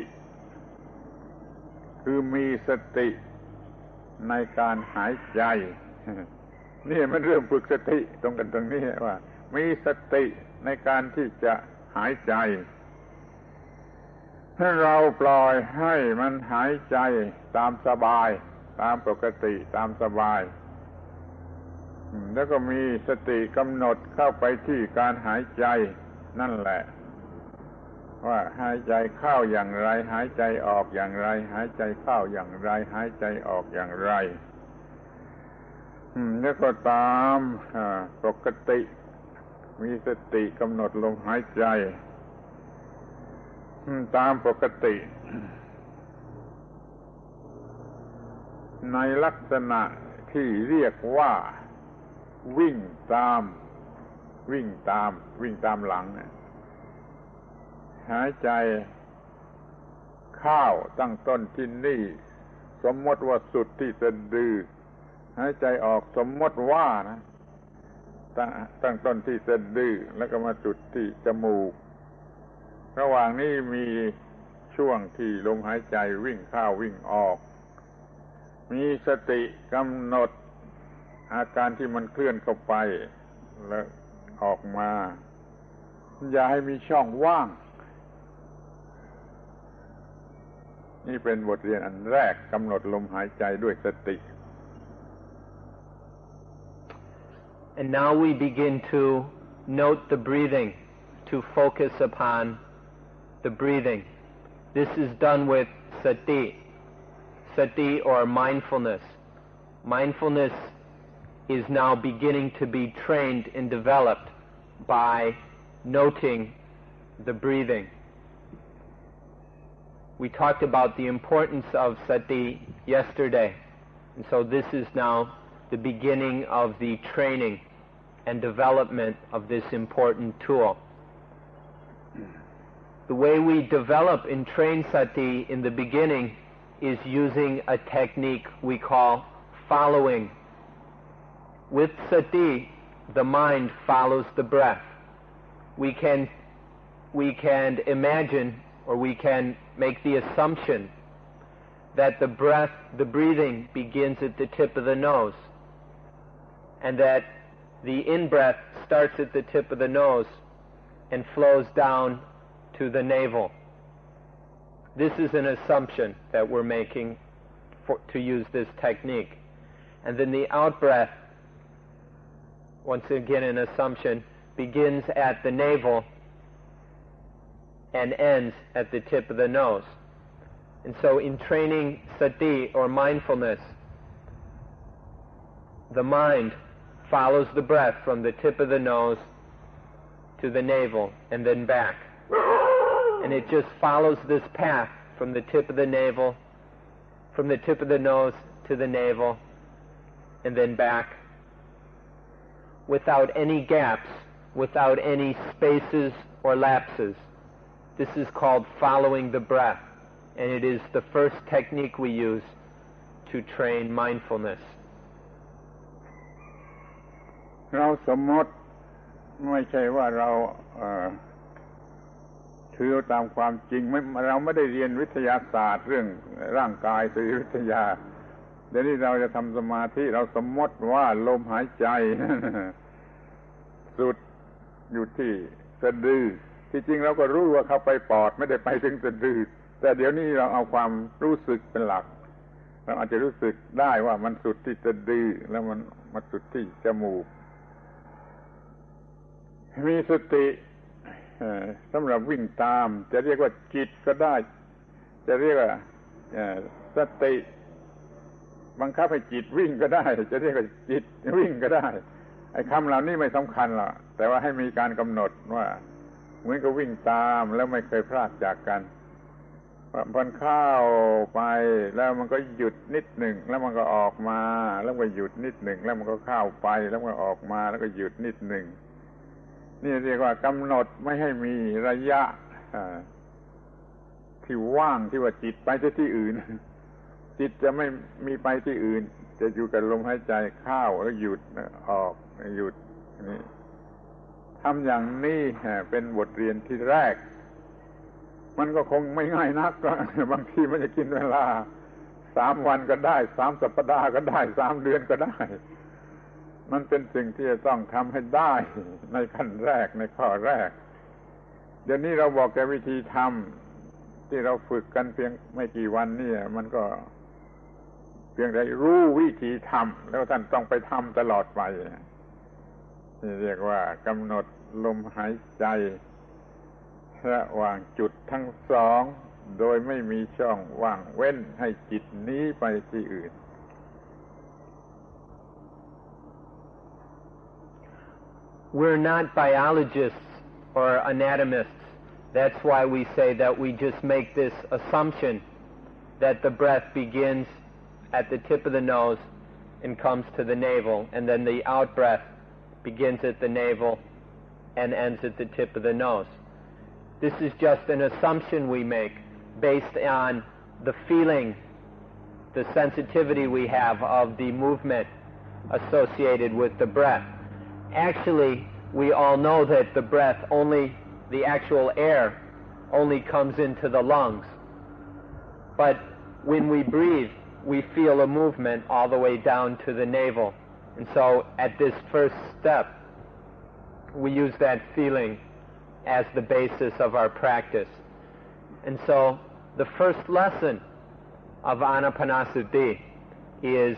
S1: คือมีสติในการหายใจนี่มันเริ่มฝึกสติตรงนี้ว่ามีสติในการที่จะหายใจถ้าเราปล่อยให้มันหายใจตามสบายตามปกติตามสบายแล้วก็มีสติกำหนดเข้าไปที่การหายใจนั่นแหละว่าหายใจเข้าอย่างไรหายใจออกอย่างไรหายใจเข้าอย่างไรหายใจออกอย่างไรแล้วก็ตามปกติมีสติกำหนดลมหายใจตามปกติในลักษณะที่เรียกว่าวิ่งตามหลังหายใจเข้าตั้งต้นที่นี่สมมติว่าสุดที่สะดือหายใจออกสมมติว่านะตั้งต้นที่สะดือแล้วก็มาจุดที่จมูกระหว่างนี้มีช่วงที่ลมหายใจวิ่งเข้าวิ่งออกมีสติกำหนดอาการที่มันเคลื่อนเข้าไปแล้วออกมาอย่าให้มีช่องว่างนี่เป็นบทเรียนอันแรกกำหนดลมหายใจด้วยสติ
S2: And now we begin to note the breathing, to focus upon the breathing. This is done with sati or mindfulness. Mindfulness is now beginning to be trained and developed by noting the breathing. We talked about the importance of sati yesterday, and so this is now the beginning of the training and development of this important tool. The way we develop and train sati in the beginning is using a technique we call following. With sati, the mind follows the breath. We can imagine, or we can make the assumption that the breathing begins at the tip of the nose, and that the in-breath starts at the tip of the nose and flows down to the navel. This is an assumption that we're making to use this technique. And then the out-breath, once again an assumption, begins at the navel and ends at the tip of the nose. And so in training sati or mindfulness, the mind follows the breath from the tip of the nose to the navel and then back. And it just follows this path from the tip of the navel, from the tip of the nose to the navel, and then back, without any gaps, without any spaces or lapses. This is called following the breath, and it is the first technique we use to train mindfulness. เราสมมติไม่ใช่ว่าเรา
S1: ถือตามความจริงเราไม่ได้เรียนวิทยาศาสตร์เรื่องร่างกายสรีวิทยาเดี๋ยวนี้เราจะทำสมาธิเราสมมติว่าลมหายใจ สุดอยู่ที่สะดือที่จริงเราก็รู้ว่าเข้าไปปอดไม่ได้ไปถึงสะดือแต่เดี๋ยวนี้เราเอาความรู้สึกเป็นหลักเราอาจจะรู้สึกได้ว่ามันสุดที่สะดือแล้วมันมาสุดที่จมูกมีสติสำหรับวิ่งตามจะเรียกว่าจิตก็ได้จะเรียกว่าสติบังคับให้จิตวิ่งก็ได้จะเรียกว่าจิตวิ่งก็ได้ไอ้คำเหล่านี้ไม่สำคัญหรอกแต่ว่าให้มีการกำหนดว่าเหมือนกับวิ่งตามแล้วไม่เคยพลาดจากกันมันเข้าไปแล้วมันก็หยุดนิดหนึ่งแล้วมันก็ออกมาแล้วก็หยุดนิดหนึ่งแล้วมันก็เข้าไปแล้วมันก็ออกมาแล้วก็หยุดนิดหนึ่งนี่เรียกว่ากำหนดไม่ให้มีระยะที่ว่างที่ว่าจิตไปที่อื่นจิตจะไม่มีไปที่อื่นจะอยู่กับลมหายใจเข้าแล้วหยุดออกหยุดนี่ทำอย่างนี้เป็นบทเรียนที่แรกมันก็คงไม่ง่ายนักบางทีมันจะกินเวลา3 วันก็ได้3 สัปดาห์ก็ได้3 เดือนก็ได้มันเป็นสิ่งที่จะต้องทำให้ได้ในขั้นแรกในข้อแรกเดี๋ยวนี้เราบอกแกวิธีทำที่เราฝึกกันเพียงไม่กี่วันนี่มันก็เพียงแต่รู้วิธีทำแล้วท่านต้องไปทำตลอดไปนี่เรียกว่ากำหนดลมหายใจระหว่างจุดทั้งสองโดยไม่มีช่องว่างเว้นให้จิตนี้ไปที่อื่น
S2: We're not biologists or anatomists. That's why we say that we just make this assumption that the breath begins at the tip of the nose and comes to the navel, and then the out-breath begins at the navel and ends at the tip of the nose. This is just an assumption we make based on the feeling, the sensitivity we have of the movement associated with the breath. Actually, we all know that the breath the actual air only comes into the lungs. But when we breathe, we feel a movement all the way down to the navel. And so at this first step, we use that feeling as the basis of our practice. And so the first lesson of Anapanasati is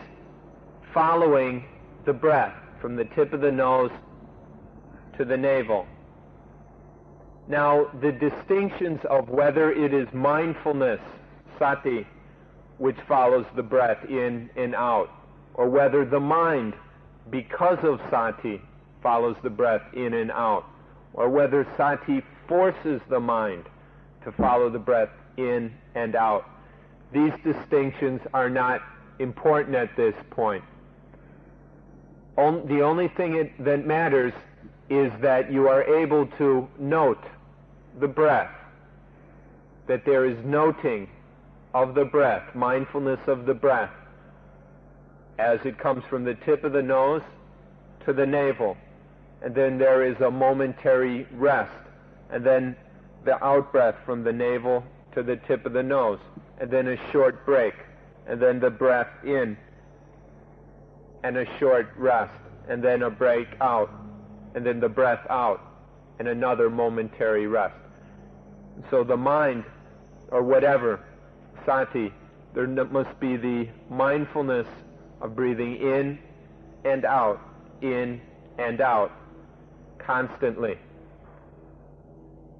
S2: following the breath from the tip of the nose to the navel. Now, the distinctions of whether it is mindfulness, sati, which follows the breath in and out, or whether the mind, because of sati, follows the breath in and out, or whether sati forces the mind to follow the breath in and out. These distinctions are not important at this point. The only thing that matters is that you are able to note the breath, that there is noting of the breath, mindfulness of the breath, as it comes from the tip of the nose to the navel, and then there is a momentary rest, and then the out-breath from the navel to the tip of the nose, and then a short break, and then the breath in, and a short rest, and then a break out, and then the breath out, and another momentary rest. So the mind, or whatever, sati, there must be the mindfulness of breathing in and out, constantly.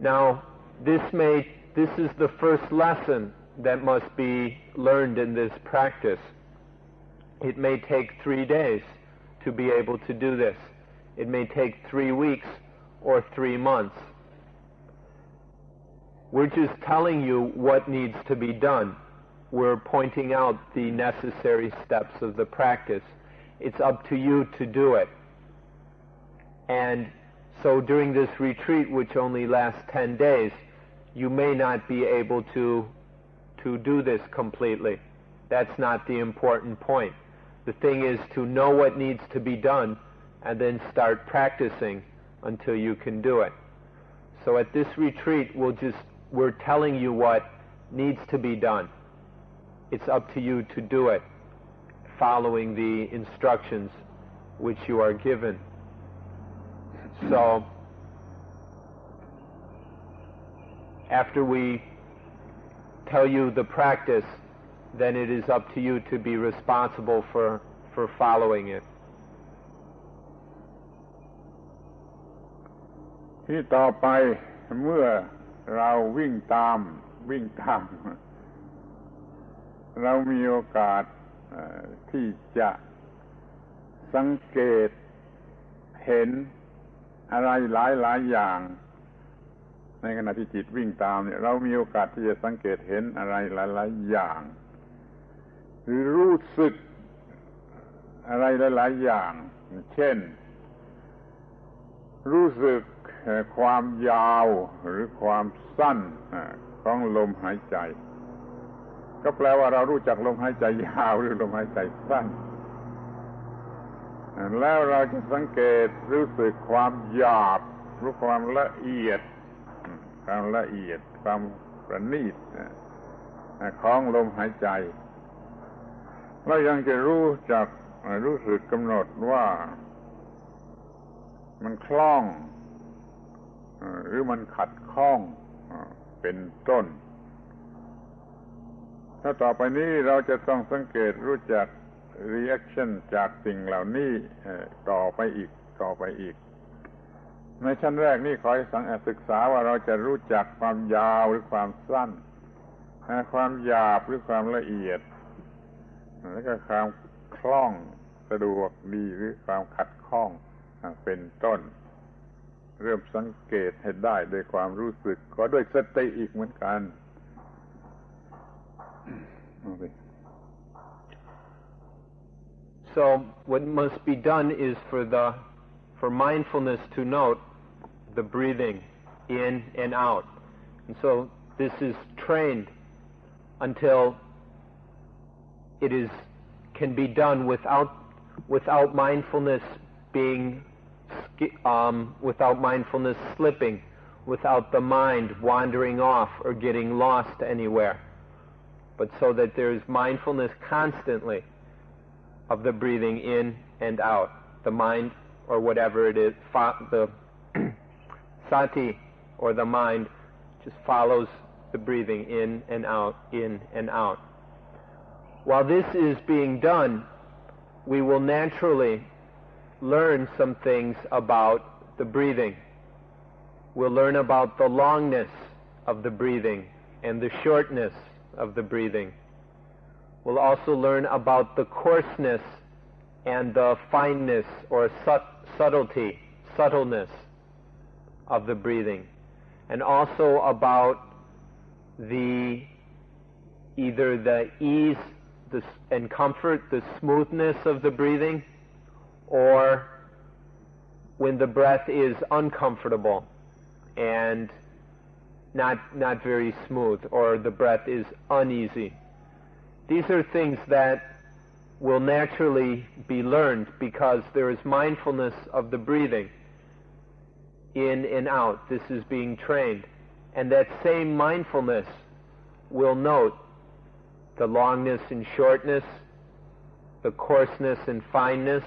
S2: Now, this is the first lesson that must be learned in this practice. It may take 3 days to be able to do this. It may take 3 weeks or 3 months. We're just telling you what needs to be done. We're pointing out the necessary steps of the practice. It's up to you to do it. And so during this retreat, which only lasts 10 days, you may not be able to do this completely. That's not the important point. The thing is to know what needs to be done and then start practicing until you can do it. So at this retreat, we're telling you what needs to be done. It's up to you to do it, following the instructions which you are given. So, after we tell you the practice, then it is up to you to be responsible for following it.
S1: ที่ต่อไปเมื่อเราวิ่งตามเรามีโอกาสที่จะสังเกตเห็นอะไรหลายอย่างในขณะที่จิตวิ่งตามเนี่ยเรามีโอกาสที่จะสังเกตเห็นอะไรหลายๆอย่างหรือรู้สึกอะไรหลายๆอย่างเช่นรู้สึกความยาวหรือความสั้นของลมหายใจก็แปลว่าเรารู้จักลมหายใจยาวหรือลมหายใจสั้นแล้วเราจะสังเกตรู้สึกความหยาบหรือความละเอียดความประณีตของลมหายใจเรายังจะรู้สึกกำหนดว่ามันคล่องหรือมันขัดข้องเป็นต้นถ้าต่อไปนี้เราจะต้องสังเกตรู้จัก reaction จากสิ่งเหล่านี้ต่อไปอีกในชั้นแรกนี่ขอให้ศึกษาว่าเราจะรู้จักความยาวหรือความสั้นความหยาบหรือความละเอียดแล้วก็ความคล่องสะดวกดีหรือความขัดข้องเป็นต้นเริ่มสังเกตให้ได้ด้วยความรู้สึกก็ด้วยสติอีกเหมือนกัน
S2: So what must be done is for mindfulness to note the breathing in and out. And so this is trained until it can be done without mindfulness without mindfulness slipping, without the mind wandering off or getting lost anywhere, but so that there is mindfulness constantly of the breathing in and out. The mind, or whatever it is, the sati, or the mind, just follows the breathing in and out. While this is being done, we will naturally learn some things about the breathing. We'll learn about the longness of the breathing and the shortness of the breathing. We'll also learn about the coarseness and the fineness or subtleness of the breathing, and also about either the ease and comfort, the smoothness of the breathing, or when the breath is uncomfortable and not very smooth, or the breath is uneasy. These are things that will naturally be learned because there is mindfulness of the breathing in and out. This is being trained. And that same mindfulness will note the longness and shortness, the coarseness and fineness,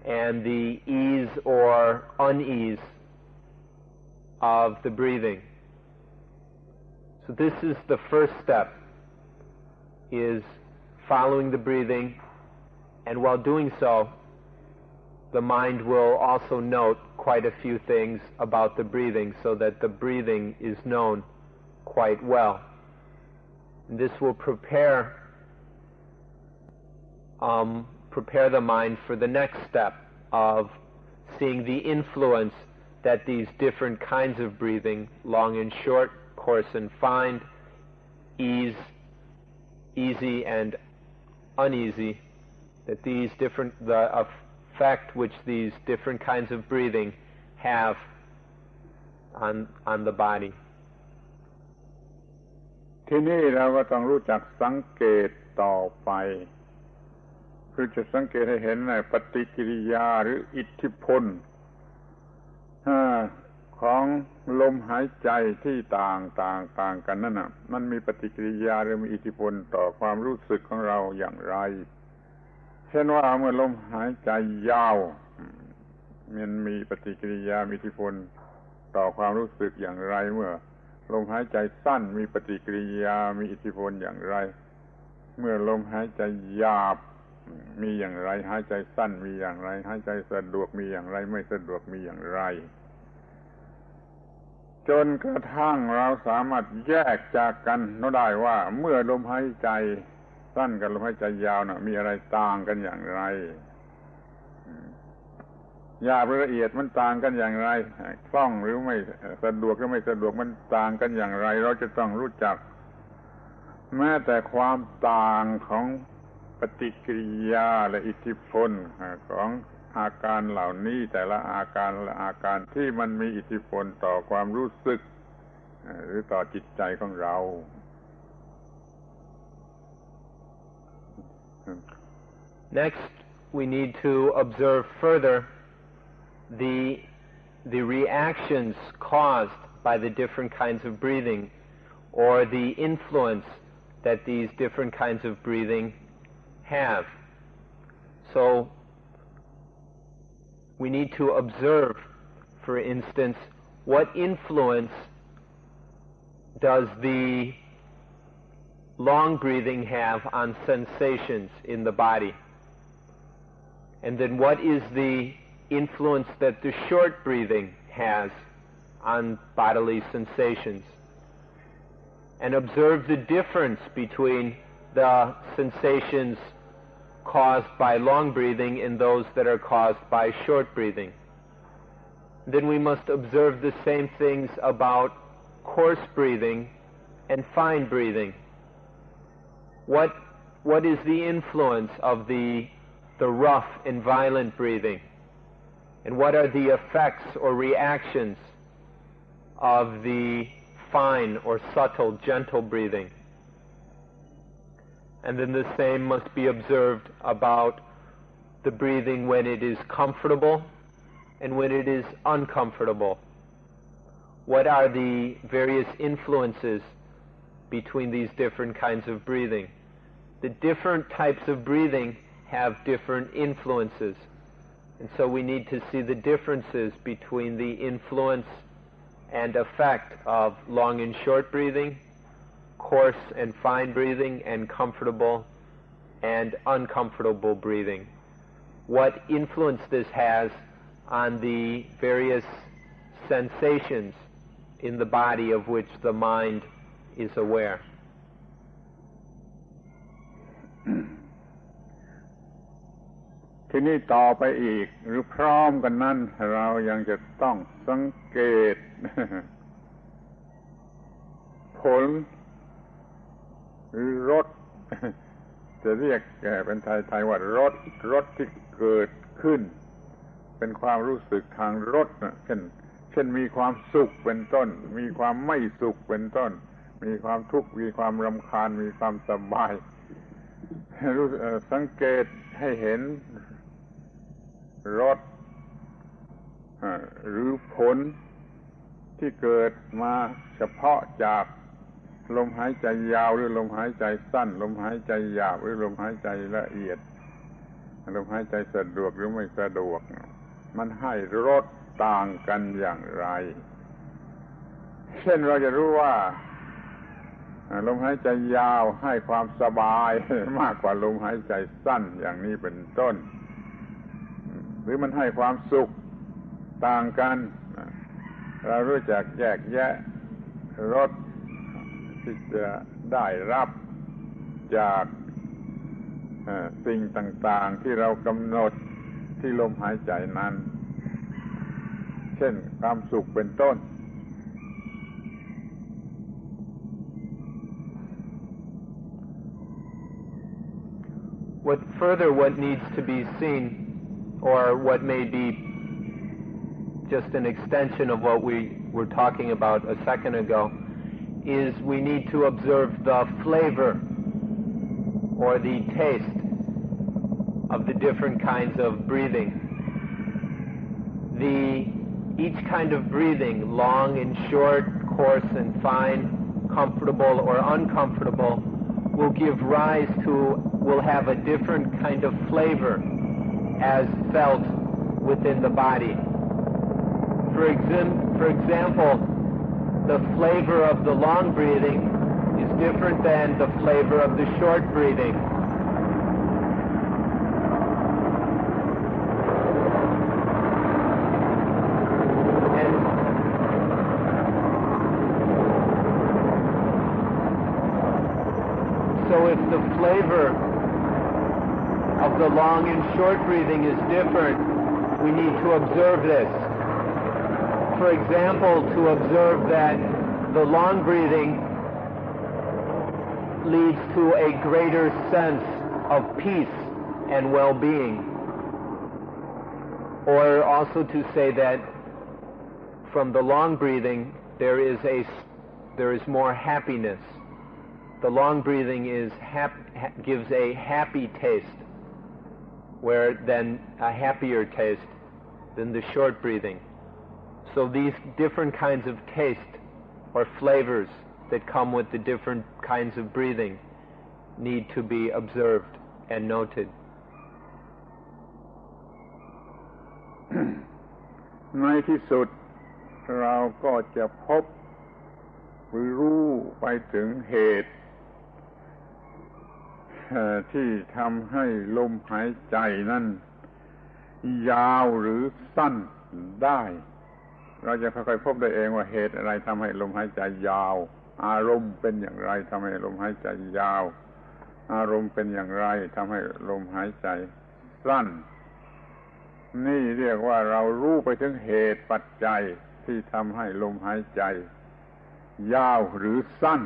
S2: and the ease or unease of the breathing. So this is the first step, is following the breathing, and while doing so, the mind will also note quite a few things about the breathing so that the breathing is known quite well. And this will prepare the mind for the next step of seeing the influence that these different kinds of breathing, long and short, coarse and fine, easy and uneasy, that the effect which these different kinds of breathing have on the body.
S1: ทีนี้เราก็ต้องรู้จักสังเกตต่อไปคือจะสังเกตให้เห็นปฏิกิริยาหรืออิทธิพลของ ลมหายใจที่ต่างกันนั่นน่ะมันมีปฏิกิริยาหรือมีอิทธิพลต่อความรู้สึกของเราอย่างไรเช่นว่าเมื่อลมหายใจยาวมันมีปฏิกิริยามีอิทธิพลต่อความรู้สึกอย่างไรเมื่อลมหายใจสั้นมีปฏิกิริยามีอิทธิพลอย่างไรเมื่อลมหายใจหยาบมีอย่างไรหายใจสั้นมีอย่างไรหายใจสะดวกมีอย่างไรไม่สะดวกมีอย่างไรจนกระทั่งเราสามารถแยกจากกันได้ว่าเมื่อลมหายใจสั้นกับลมหายใจยาวน่ะมีอะไรต่างกันอย่างไรหยาบหรือละเอียดมันต่างกันอย่างไรคล่องหรือไม่สะดวกหรือไม่สะดวกมันต่างกันอย่างไรเราจะต้องรู้จักแม้แต่ความต่างของปฏิกิริยาและอิทธิพลของอาการเหล่านี้แต่ละอาการที่มันมีอิทธิพลต่อความรู้สึกหรือต่อจิตใจของเรา
S2: Next, we need to observe further the reactions caused by the different kinds of breathing or the influence that these different kinds of breathing have. So we need to observe, for instance, what influence does the long breathing have on sensations in the body? And then what is the influence that the short breathing has on bodily sensations? And observe the difference between the sensations caused by long breathing and those that are caused by short breathing. Then we must observe the same things about coarse breathing and fine breathing. What is the influence of the rough and violent breathing? And what are the effects or reactions of the fine or subtle, gentle breathing? And then the same must be observed about the breathing when it is comfortable and when it is uncomfortable. What are the various influences between these different kinds of breathing? The different types of breathing have different influences. And so we need to see the differences between the influence and effect of long and short breathing, coarse and fine breathing, and comfortable and uncomfortable breathing. What influence this has on the various sensations in the body of which the mind is aware.
S1: ทีนี้ต่อไปอีกหรือพร้อมกันนั้นเรายังจะต้องสังเกต ผลหรือรส จะเรียกเป็นไทยว่ารสที่เกิดขึ้นเป็นความรู้สึกทางรสเช่นมีความสุขเป็นต้นมีความไม่สุขเป็นต้นมีความทุกข์มีความรำคาญมีความสบายสังเกตให้เห็นรสหรือผลที่เกิดมาเฉพาะจากลมหายใจยาวหรือลมหายใจสั้นลมหายใจหยาบหรือลมหายใจละเอียดลมหายใจสะดวกหรือไม่สะดวกมันให้รสต่างกันอย่างไรเช่นเราจะรู้ว่าลมหายใจยาวให้ความสบายมากกว่าลมหายใจสั้นอย่างนี้เป็นต้นหรือมันให้ความสุขต่างกันเรารู้จักแยกแยะรสที่จะได้รับจากสิ่งต่างๆที่เรากำหนดที่ลมหายใจนั้นเช่นความสุขเป็นต้น
S2: What needs to be seen, or what may be just an extension of what we were talking about a second ago, is we need to observe the flavor or the taste of the different kinds of breathing. The each kind of breathing, long and short, coarse and fine, comfortable or uncomfortable, will give rise to, will have a different kind of flavor as felt within the body. For example, the flavor of the long breathing is different than the flavor of the short breathing. So if the flavor of the long and short breathing is different, we need to observe this. For example, to observe that the long breathing leads to a greater sense of peace and well-being. Or also to say that from the long breathing there is more happiness. The long breathing gives a happy taste, than a happier taste than the short breathing. So these different kinds of taste or flavors that come with the different kinds of breathing need to be observed and noted.
S1: ในที่สุดเราก็จะพบหรือรู้ไปถึงเหตุที่ทำให้ลมหายใจนั้นยาวหรือสั้นได้เราจะค่อยๆพบได้เองว่าเหตุอะไรทำให้ลมหายใจยาวอารมณ์เป็นอย่างไรทำให้ลมหายใจยาวอารมณ์เป็นอย่างไรทำให้ลมหายใจสั้นนี่เรียกว่าเรารู้ไปถึงเหตุปัจจัยที่ทำให้ลมหายใจยาวหรือสั้น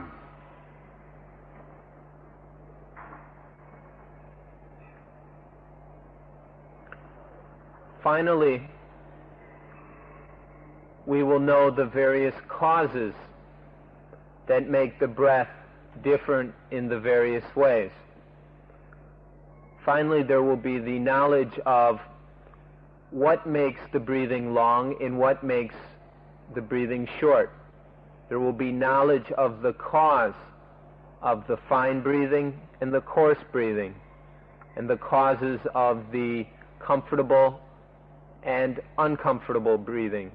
S2: Finally, we will know the various causes that make the breath different in the various ways. Finally, there will be the knowledge of what makes the breathing long and what makes the breathing short. There will be knowledge of the cause of the fine breathing and the coarse breathing, and the causes of the comfortable and uncomfortable breathing.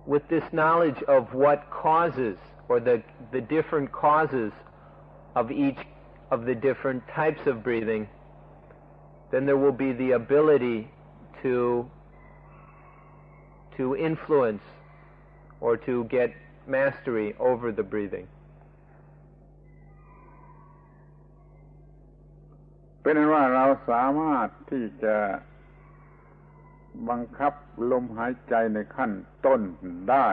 S2: With this knowledge of what causes, or the different causes of each of the different types of breathing, then there will be the ability to influence or to get mastery over the breathing.
S1: เป็นว่าเราสามารถที่จะบังคับลมหายใจในขั้นต้นได้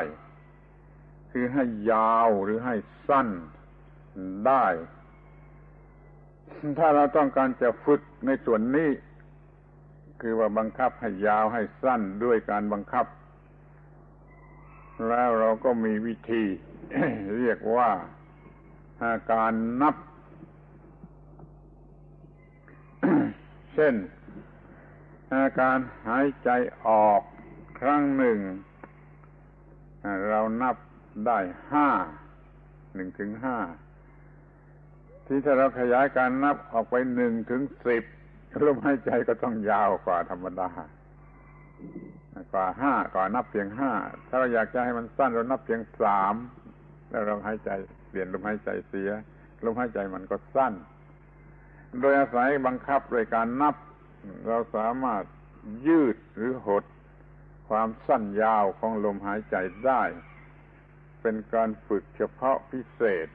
S1: คือให้ยาวหรือให้สั้นได้ถ้าเราต้องการจะฝึกในส่วนนี้คือว่าบังคับให้ยาวให้สั้นด้วยการบังคับแล้วเราก็มีวิธี เรียกว่าการนับ เช่นการหายใจออกครั้งหนึ่งเรานับได้1 ถึง 5ที่ถ้าเราขยายการนับออกไป1 ถึง 10ลมหายใจก็ต้องยาวกว่าธรรมดากว่า5กว่านับเพียง5ถ้าเราอยากจะให้มันสั้นเรานับเพียง3แล้วเราหายใจเปลี่ยนลมหายใจเสียลมหายใจมันก็สั้นโดยอาศัยบังคับโดยการนับเราสามารถยืดหรือหดความสั้นยาวของลมหายใจได้เป็นการฝึกเฉพาะพิเศษ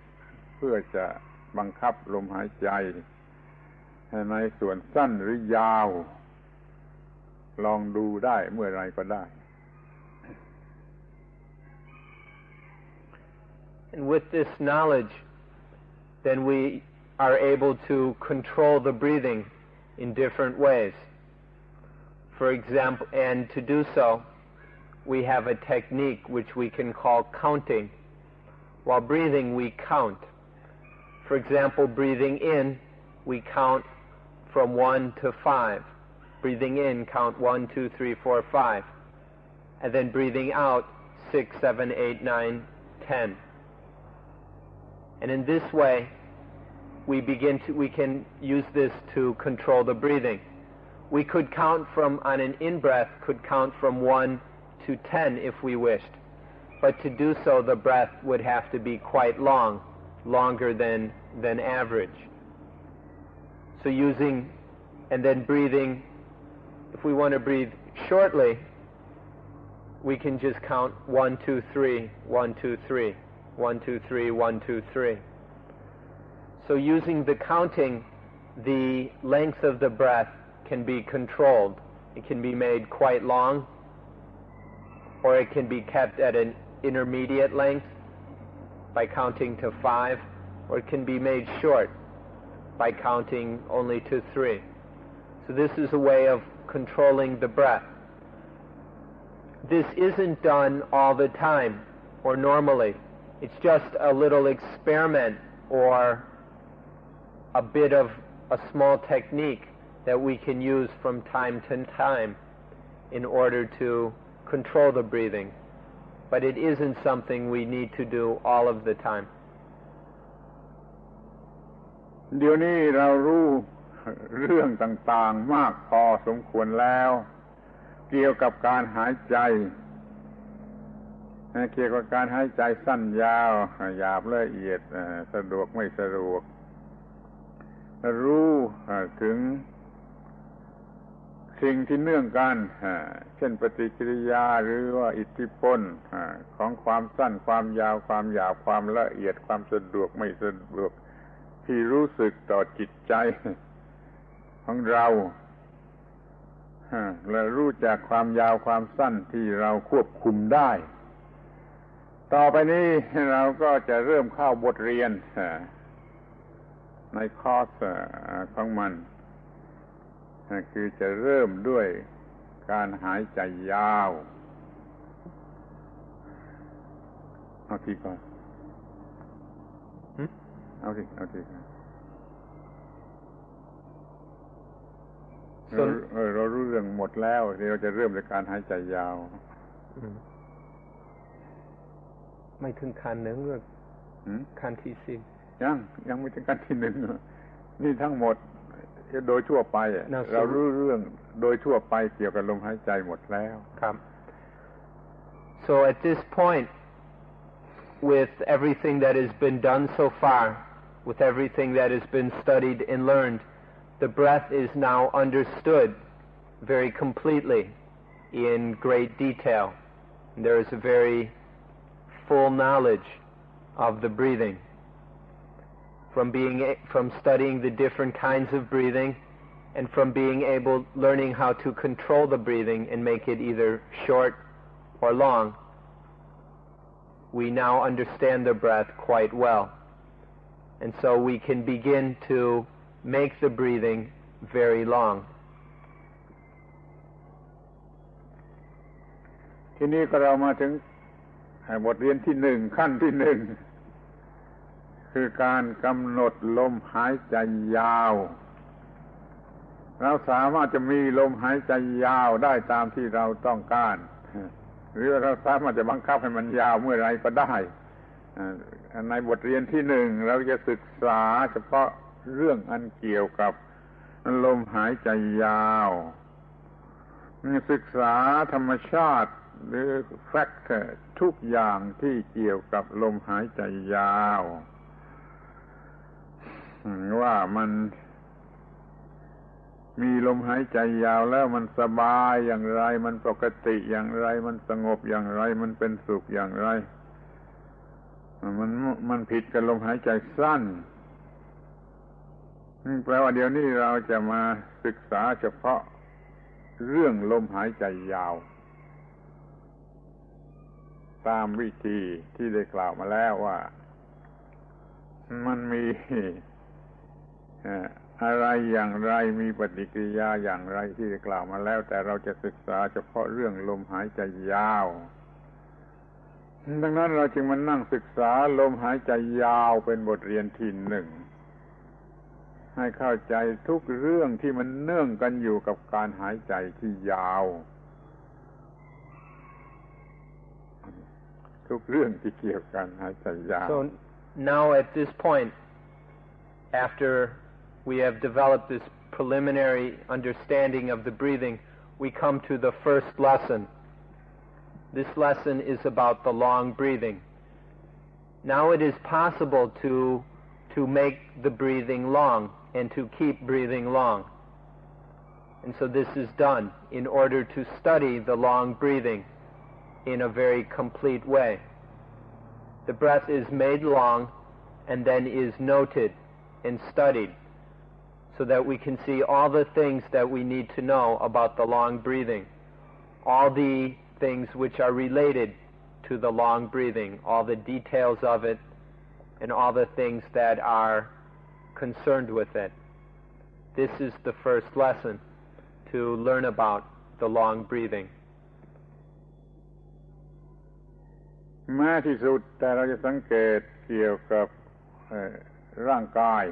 S1: เพื่อจะบังคับลมหายใจในส่วนสั้นหรือยาวลองดูได้เมื่อไรก็ได้
S2: And with this knowledge, then we are able to control the breathing in different ways. For example, and to do so, we have a technique which we can call counting. While breathing, we count. For example, breathing in, we count from 1 to 5. Breathing in, count 1, 2, 3, 4, 5. and then breathing out 6, 7, 8, 9, 10. And in this way, we can use this to control the breathing. We could count on an in-breath, could count from 1 to 10 if we wished. But to do so, the breath would have to be quite long, longer than average. So using, and then breathing, if we want to breathe shortly, we can just count 1, 2, 3, 1, 2, 3, 1, 2, 3, 1, 2, 3. So using the counting, the length of the breath can be controlled. It can be made quite long, or it can be kept at an intermediate length by counting to 5, or it can be made short by counting only to 3. So this is a way of controlling the breath. This isn't done all the time or normally. It's just a little experiment or a bit of a small technique that we can use from time to time in order to control the breathing. But it isn't something we need to do all of the time.
S1: เดี๋ยวนี้เรารู้เรื่องต่างๆมากพอสมควรแล้วเกี่ยวกับการหายใจเกี่ยวกับการหายใจสั้นยาวหยาบละเอียดสะดวกไม่สะดวกรู้ถึงสิ่งที่เนื่องกันเช่นปฏิกิริยาหรือว่าอิทธิพลของความสั้นความยาวความหยาบความละเอียดความสะดวกไม่สะดวกที่รู้สึกต่อจิตใจของเราและรู้จักความยาวความสั้นที่เราควบคุมได้ต่อไปนี้เราก็จะเริ่มเข้าบทเรียนในคอร์สของมันคือจะเริ่มด้วยการหายใจยาวเอาทีก่อนเอาทีเรารู้เรื่องหมดแล้วเราจะเริ่มด้วยการหายใจยาว
S2: ไม่ถึงขั้นหนึ่งหรือขั้นที่สี่
S1: ยังไม่ถึงขั้นที่หนึ่งนี่ทั้งหมดโดยทั่วไปเรารู้เรื่องโดยทั่วไปเกี่ยวกับลมหายใจหมดแล้ว
S2: ครับ So at this point with everything that has been done so far with everything that has been studied and learned the breath is now understood very completely in great detail there is a very full knowledge of the breathing from studying the different kinds of breathing and from learning how to control the breathing and make it either short or long, we now understand the breath quite well. And so we can begin to make the breathing very long.
S1: ทีนี้ก็เรามาถึงบทเรียนที่หนึ่งขั้นที่หนึ่งคือการกำหนดลมหายใจยาวเราสามารถจะมีลมหายใจยาวได้ตามที่เราต้องการหรือเราสามารถจะบังคับให้มันยาวเมื่อไรก็ได้ในบทเรียนที่หนึ่งเราจะศึกษาเฉพาะเรื่องอันเกี่ยวกับลมหายใจยาวศึกษาธรรมชาติหรือแฟกต์ทุกอย่างที่เกี่ยวกับลมหายใจยาวว่ามันมีลมหายใจยาวแล้วมันสบายอย่างไรมันปกติอย่างไรมันสงบอย่างไรมันเป็นสุขอย่างไรมันผิดกับลมหายใจสั้นแปลว่าเดี๋ยวนี้เราจะมาศึกษาเฉพาะเรื่องลมหายใจยาวตามวิธีที่ได้กล่าวมาแล้วว่ามันมีอะไรอย่างไรมีปฏิกิริยาอย่างไรที่ได้กล่าวมาแล้วแต่เราจะศึกษาเฉพาะเรื่องลมหายใจยาวดังนั้นเราจึงมานั่งศึกษาลมหายใจยาวเป็นบทเรียนที่หนึ่งให้เข้าใจทุกเรื่องที่มันเนื่องกันอยู่กับการหายใจที่ยาว ทุกเรื่องที่เกี่ยวกันหายใจยาว
S2: So now at this point, after we have developed this preliminary understanding of the breathing, we come to the first lesson. This lesson is about the long breathing. Now it is possible to make the breathing long and to keep breathing long. And so this is done in order to study the long breathing in a very complete way. The breath is made long and then is noted and studied so that we can see all the things that we need to know about the long breathing, all the things which are related to the long breathing, all the details of it, and all the things that are concerned with it. This is the first lesson, to learn about the long breathing.
S1: แม้ที่สุดแต่เราจะสังเกตเกี่ยวกับร่างกาย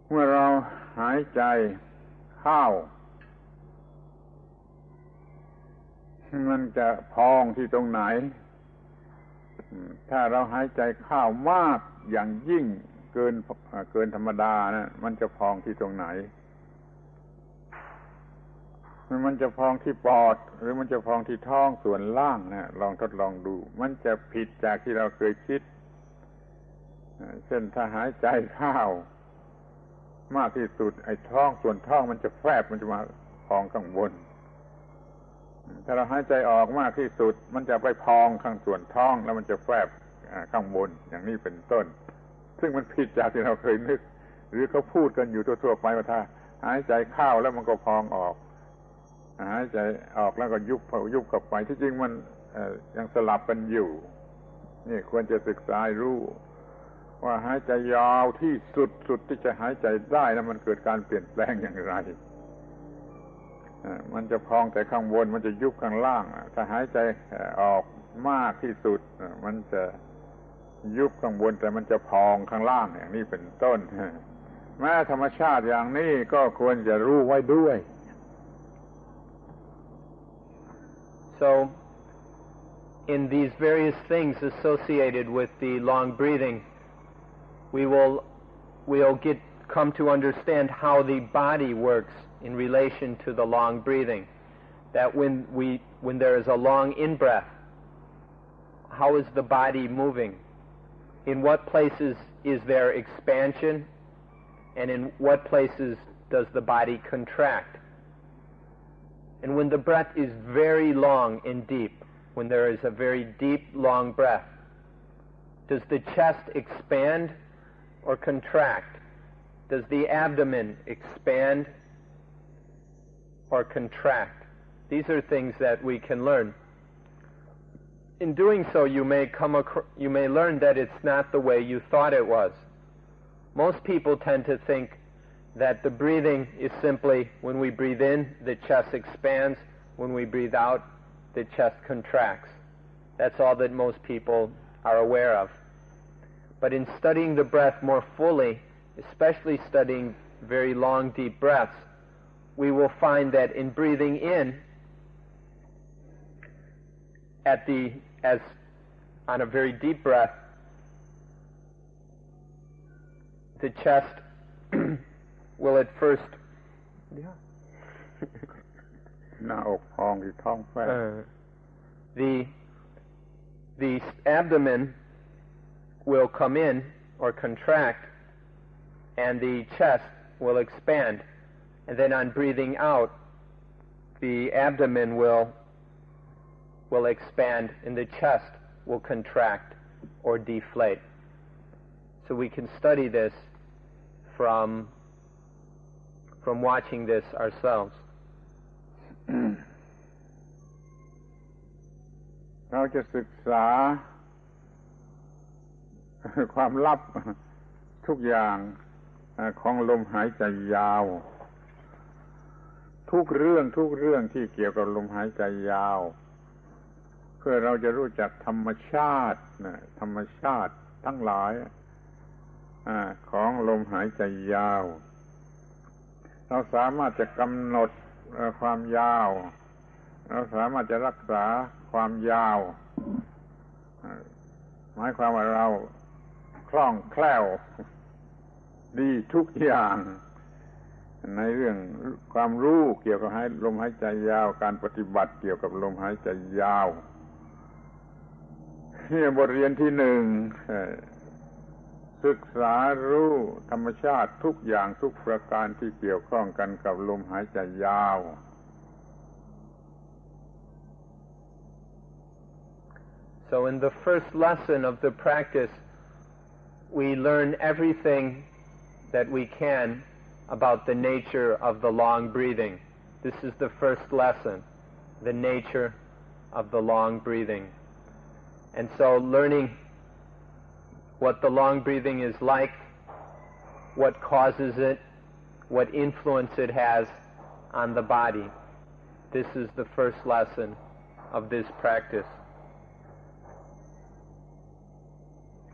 S1: เมื่อเราหายใจเข้ามันจะพองที่ตรงไหนถ้าเราหายใจเข้ามากอย่างยิ่งเกินธรรมดานะมันจะพองที่ตรงไหนมันจะพองที่ปอดหรือมันจะพองที่ท้องส่วนล่างนะลองทดลองดูมันจะผิดจากที่เราเคยคิดเช่นถ้าหายใจเข้ามากที่สุดไอ้ท้องส่วนท้องมันจะแฟบมันจะมาพองข้างบนถ้าเราหายใจออกมากที่สุดมันจะไปพองข้างส่วนท้องแล้วมันจะแฟบข้างบนอย่างนี้เป็นต้นซึ่งมันผิดจากที่เราเคยนึกหรือเขาพูดกันอยู่ทั่วๆไปว่าถ้าหายใจเข้าแล้วมันก็พองออกหายใจออกแล้วก็ยุบเข้าไปที่จริงมันยังสลับกันอยู่นี่ควรจะศึกษารู้ว่าหายใจยาวที่สุดที่จะหายใจได้แล้วมันเกิดการเปลี่ยนแปลงอย่างไรมันจะพองแต่ข้างบนมันจะยุบข้างล่างถ้าหายใจออกมากที่สุดมันจะยุบข้างบนแต่มันจะพองข้างล่างอย่างนี้เป็นต้นแม้ธรรมชาติอย่างนี้ก็ควรจะรู้ไว้ด้วย
S2: So in these various things associated with the long breathing, we'll come to understand how the body works in relation to the long breathing. That when there is a long in-breath, how is the body moving? In what places is there expansion, and in what places does the body contract? And when the breath is very long and deep, when there is a very deep, long breath, does the chest expand or contract? Does the abdomen expand or contract? These are things that we can learn. In doing so, you may learn that it's not the way you thought it was. Most people tend to think that the breathing is simply when we breathe in, the chest expands. When we breathe out, the chest contracts. That's all that most people are aware of. But in studying the breath more fully, especially studying very long, deep breaths, we will find that in breathing in, as on a very deep breath, the chest will at first
S1: หน้าอกพองที่ท้องแฟบ
S2: the abdomen will come in or contract and the chest will expand, and then on breathing out the abdomen will expand and the chest will contract or deflate. So we can study this from watching this ourselves.
S1: เราจะศึกษาความลับทุกอย่างของลมหายใจยาวทุกเรื่องที่เกี่ยวกับลมหายใจยาวเพื่อเราจะรู้จักธรรมชาติทั้งหลายของลมหายใจยาวเราสามารถจะกำหนดความยาว เราสามารถจะรักษาความยาวหมายความว่าเราคล่องแคล่วดีทุกอย่างในเรื่องความรู้เกี่ยวกับลมหายใจยาวการปฏิบัติเกี่ยวกับลมหายใจยาวนี่บทเรียนที่หนึ่งศึกษารู้ธรรมชาติทุกอย่างทุกประการที่เกี่ยวข้องกันกับลมหายใจยาว
S2: So in the first lesson of the practice, we learn everything that we can about the nature of the long breathing. This is the first lesson, the nature of the long breathing. And so learning what the long breathing is like, what causes it, what influence it has on the body. This is the first lesson of this practice.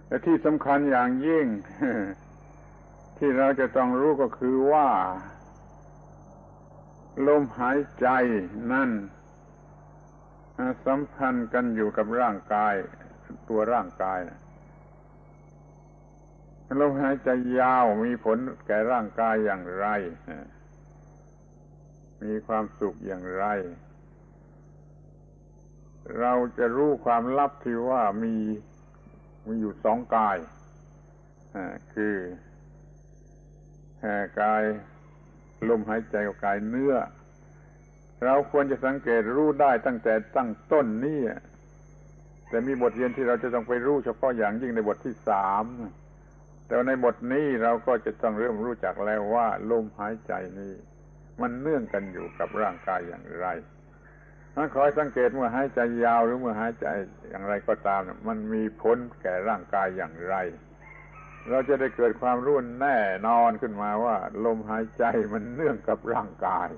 S1: และที่สำคัญอย่างยิ่ง ที่เราจะต้องรู้ก็คือว่าลมหายใจนั่นสัมพันธ์กันอยู่กับร่างกายตัวร่างกายลมหายใจยาวมีผลแก่ร่างกายอย่างไรมีความสุขอย่างไรเราจะรู้ความลับที่ว่ามีอยู่สองกายคือกายลมหายใจกับกายเนื้อเราควรจะสังเกตรู้ได้ตั้งแต่ตั้งต้นนี่แต่มีบทเรียนที่เราจะต้องไปรู้เฉพาะอย่างยิ่งในบทที่3แต่ในบทนี้เราก็จะต้องเริ่มรู้จักแล้วว่าลมหายใจนี้มันเนื่องกันอยู่กับร่างกายอย่างไรถ้าคอยสังเกตเมื่อหายใจยาวหรือเมื่อหายใจอย่างไรก็ตามมันมีผลแก่ร่างกายอย่างไรเราจะได้เกิดความรู้แน่นอนขึ้นมาว่าลมหายใจมันเนื่องกับร่างกาย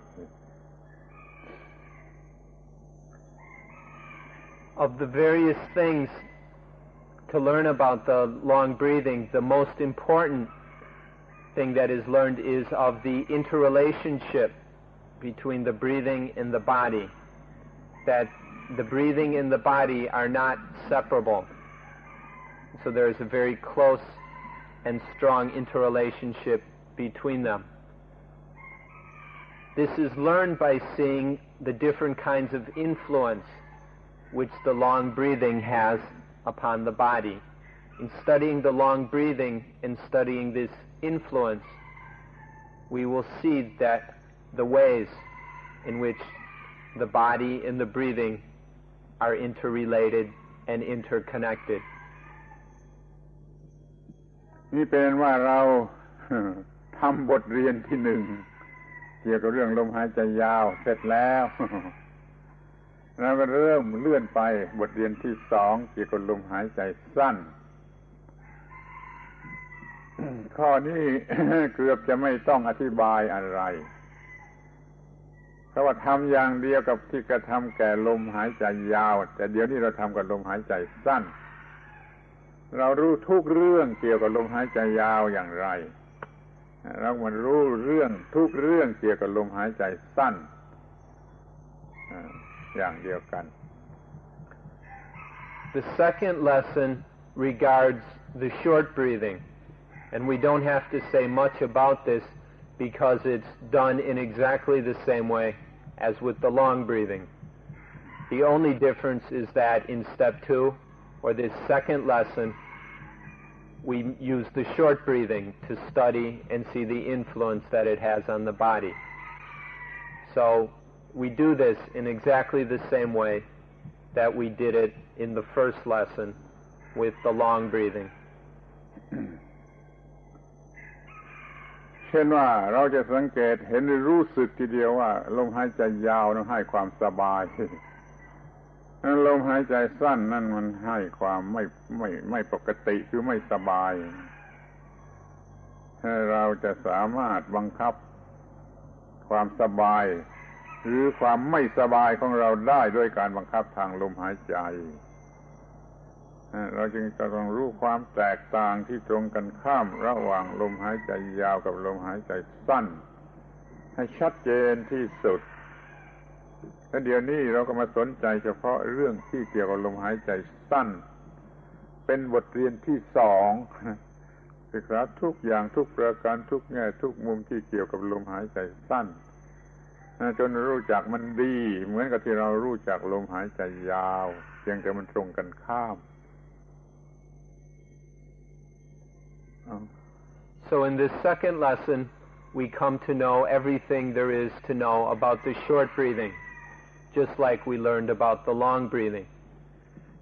S2: Of the various things to learn about the long breathing, the most important thing that is learned is of the interrelationship between the breathing and the body, that the breathing and the body are not separable. So there is a very close and strong interrelationship between them. This is learned by seeing the different kinds of influence which the long breathing has upon the body. In studying the long breathing and studying this influence, we will see that the ways in which the body and the breathing are interrelated and interconnected.
S1: นี่เป็นว่าเราทำบทเรียนที่หนึ่งเกี่ยวกับเรื่องลมหายใจยาวเสร็จแล้วเราก็เริ่มเลื่อนไปบทเรียนที่2เกี่ยวกับลมหายใจสั้น ข้อนี้ เกือบจะไม่ต้องอธิบายอะไรเพราะว่าทำอย่างเดียวกับที่กระทำแก่ลมหายใจยาวแต่เดี๋ยวนี้เราทำกับลมหายใจสั้นเรารู้ทุกเรื่องเกี่ยวกับลมหายใจยาวอย่างไรเรามารู้เรื่องทุกเรื่องเกี่ยวกับลมหายใจสั้นอย่างเดียวกัน
S2: The second lesson regards the short breathing, and we don't have to say much about this because it's done in exactly the same way as with the long breathing. The only difference is that in step 2, or this second lesson, we use the short breathing to study and see the influence that it has on the body. So we do this in exactly the same way that we did it in the first lesson with the long breathing. เช่นว่าเราจะสังเกตเห็นรู้สึกทีเดียวว่าลมหายใจยาวนั้นให้ความสบายลมหายใจสั้นนั่นมันให้ความไม่ปกติคือไม่สบายเราจะสามารถบังคับความสบายหรือความไม่สบายของเราได้ด้วยการบังคับทางลมหายใจเราจึงจะต้องรู้ความแตกต่างที่ตรงกันข้ามระหว่างลมหายใจยาวกับลมหายใจสั้นให้ชัดเจนที่สุด
S1: แล้วเดี๋ยวนี้เราก็มาสนใจเฉพาะเรื่องที่เกี่ยวกับลมหายใจสั้นเป็นบทเรียนที่2ศึกษาทุกอย่างทุกประการทุกแง่ทุกมุมที่เกี่ยวกับลมหายใจสั้นจนรู้จักมันดีเหมือนกับที่เรารู้จักลมหายใจยาวเพียงแต่มันตรงกันข้าม
S2: So in this second lesson, we come to know everything there is to know about the short breathing, just like we learned about the long breathing.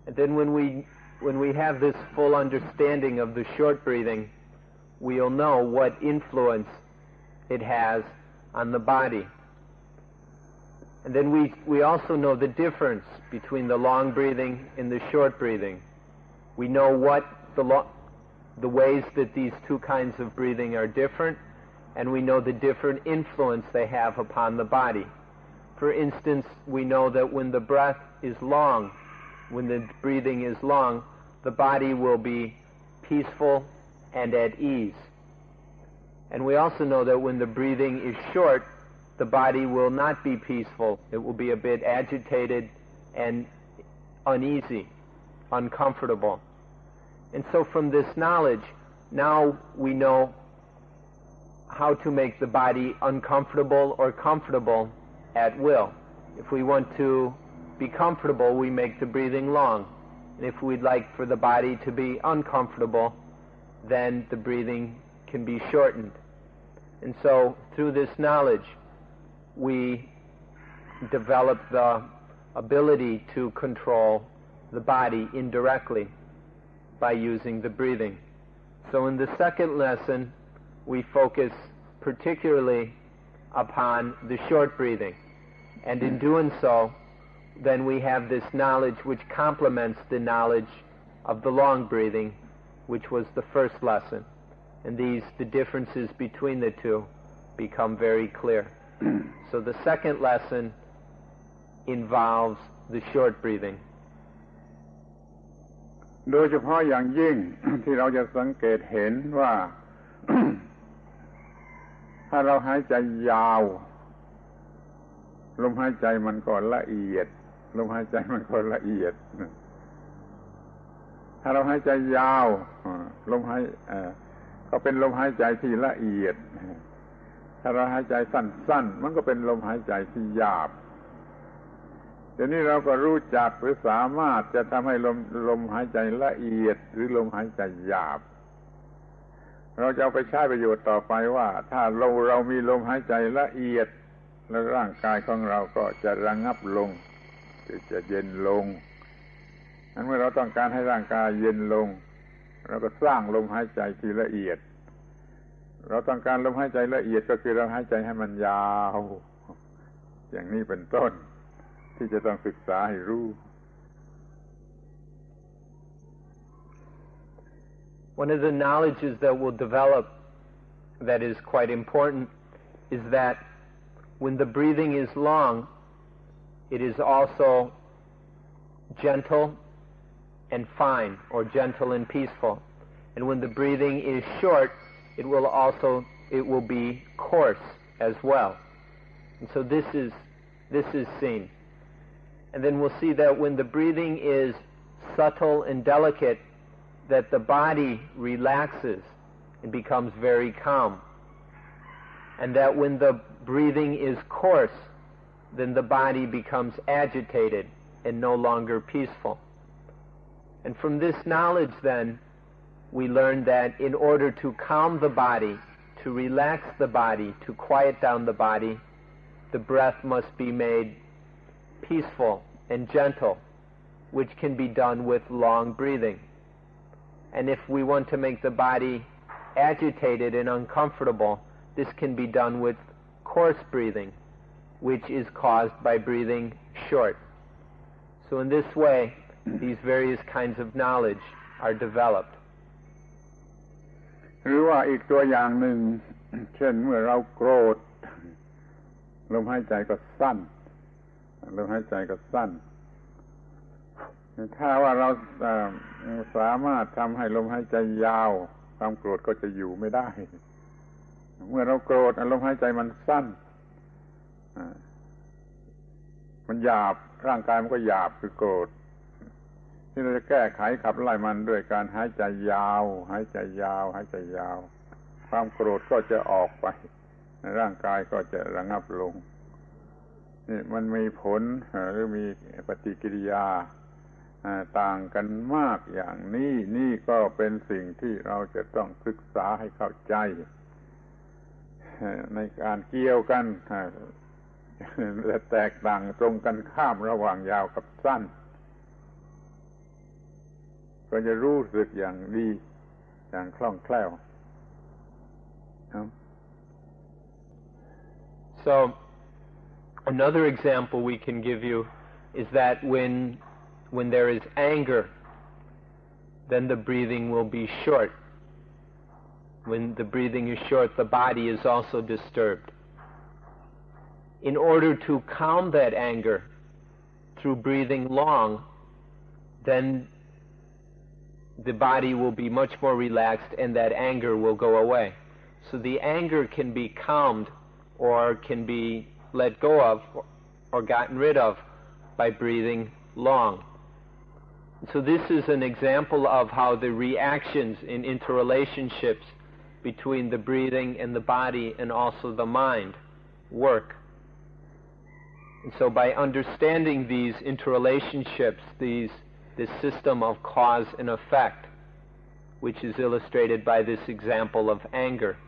S2: And then when we have this full understanding of the short breathing, we'll know what influence it has on the body. And then we also know the difference between the long breathing and the short breathing. We know what the ways that these two kinds of breathing are different, and we know the different influence they have upon the body. For instance, we know that when the breath is long, when the breathing is long, the body will be peaceful and at ease. And we also know that when the breathing is short, the body will not be peaceful. It will be a bit agitated and uneasy, uncomfortable. And so from this knowledge, now we know how to make the body uncomfortable or comfortable at will. If we want to be comfortable, we make the breathing long. And if we'd like for the body to be uncomfortable, then the breathing can be shortened. And so through this knowledge, we develop the ability to control the body indirectly by using the breathing. So in the second lesson, we focus particularly upon the short breathing. And in doing so, then we have this knowledge which complements the knowledge of the long breathing, which was the first lesson. And the differences between the two become very clear. So the second lesson involves the short breathing.
S1: โดยเฉพาะอย่างยิ่ง ที่เราจะสังเกตเห็นว่า ถ้าเราหายใจยาวลมหายใจมันก็ละเอียดลมหายใจมันก็ละเอียดถ้าเราหายใจยาวลมหายก็เป็นลมหายใจที่ละเอียดถ้าเราหายใจสั้นๆมันก็เป็นลมหายใจที่หยาบเดี๋ยวนี้เราก็รู้จักหรือสามารถจะทำให้ลมหายใจละเอียดหรือลมหายใจหยาบเราจะเอาไปใช้ประโยชน์ต่อไปว่าถ้าเรามีลมหายใจละเอียดแล้วร่างกายของเราก็จะระงับลงจะเย็นลงงั้นเมื่อเราต้องการให้ร่างกายเย็นลงเราก็สร้างลมหายใจที่ละเอียดเราต้องการลมหายใจละเอียดก็คือเราหายใจให้มันยาวอย่างนี้เป็นต้นที่จะต้องศึกษาให้รู้
S2: One of the knowledges that will develop that is quite important is that when the breathing is long, it is also gentle and fine, or gentle and peaceful. And when the breathing is short, it will be coarse as well. And so this is seen. And then we'll see that when the breathing is subtle and delicate, that the body relaxes and becomes very calm. And that when the breathing is coarse, then the body becomes agitated and no longer peaceful. And from this knowledge then, we learn that in order to calm the body, to relax the body, to quiet down the body, the breath must be made peaceful and gentle, which can be done with long breathing. And if we want to make the body agitated and uncomfortable, this can be done with coarse breathing, which is caused by breathing short. So in this way, these various kinds of knowledge are developed.
S1: หรือว่าอีกตัวอย่างหนึ่ง เช่นเมื่อเราโกรธลมหายใจก็สั้นลมหายใจก็สั้นถ้าว่าเราสามารถทำให้ลมหายใจยาวความโกรธก็จะอยู่ไม่ได้เมื่อเราโกรธลมหายใจมันสั้น มันหยาบร่างกายมันก็หยาบคือโกรธที่เราจะแก้ไขขับไล่มันด้วยการหายใจยาวหายใจยาวหายใจยาวความโกรธก็จะออกไปร่างกายก็จะระงับลงนี่มันมีผลหรือมีปฏิกิริยาต่างกันมากอย่างนี้นี่ก็เป็นสิ่งที่เราจะต้องศึกษาให้เข้าใจในการเกี่ยวกันและแตกต่างตรงกันข้ามระหว่างยาวกับสั้นก็จะรู้สึกอย่างดีอย่างคล่องแคล่ว
S2: So another example we can give you is that when there is anger, then the breathing will be short. When the breathing is short, the body is also disturbed. In order to calm that anger through breathing long, then the body will be much more relaxed and that anger will go away. So the anger can be calmed or can be let go of or gotten rid of by breathing long. So this is an example of how the reactions in interrelationships between the breathing and the body and also the mind work. And so by understanding these interrelationships, this system of cause and effect, which is illustrated by this example of anger,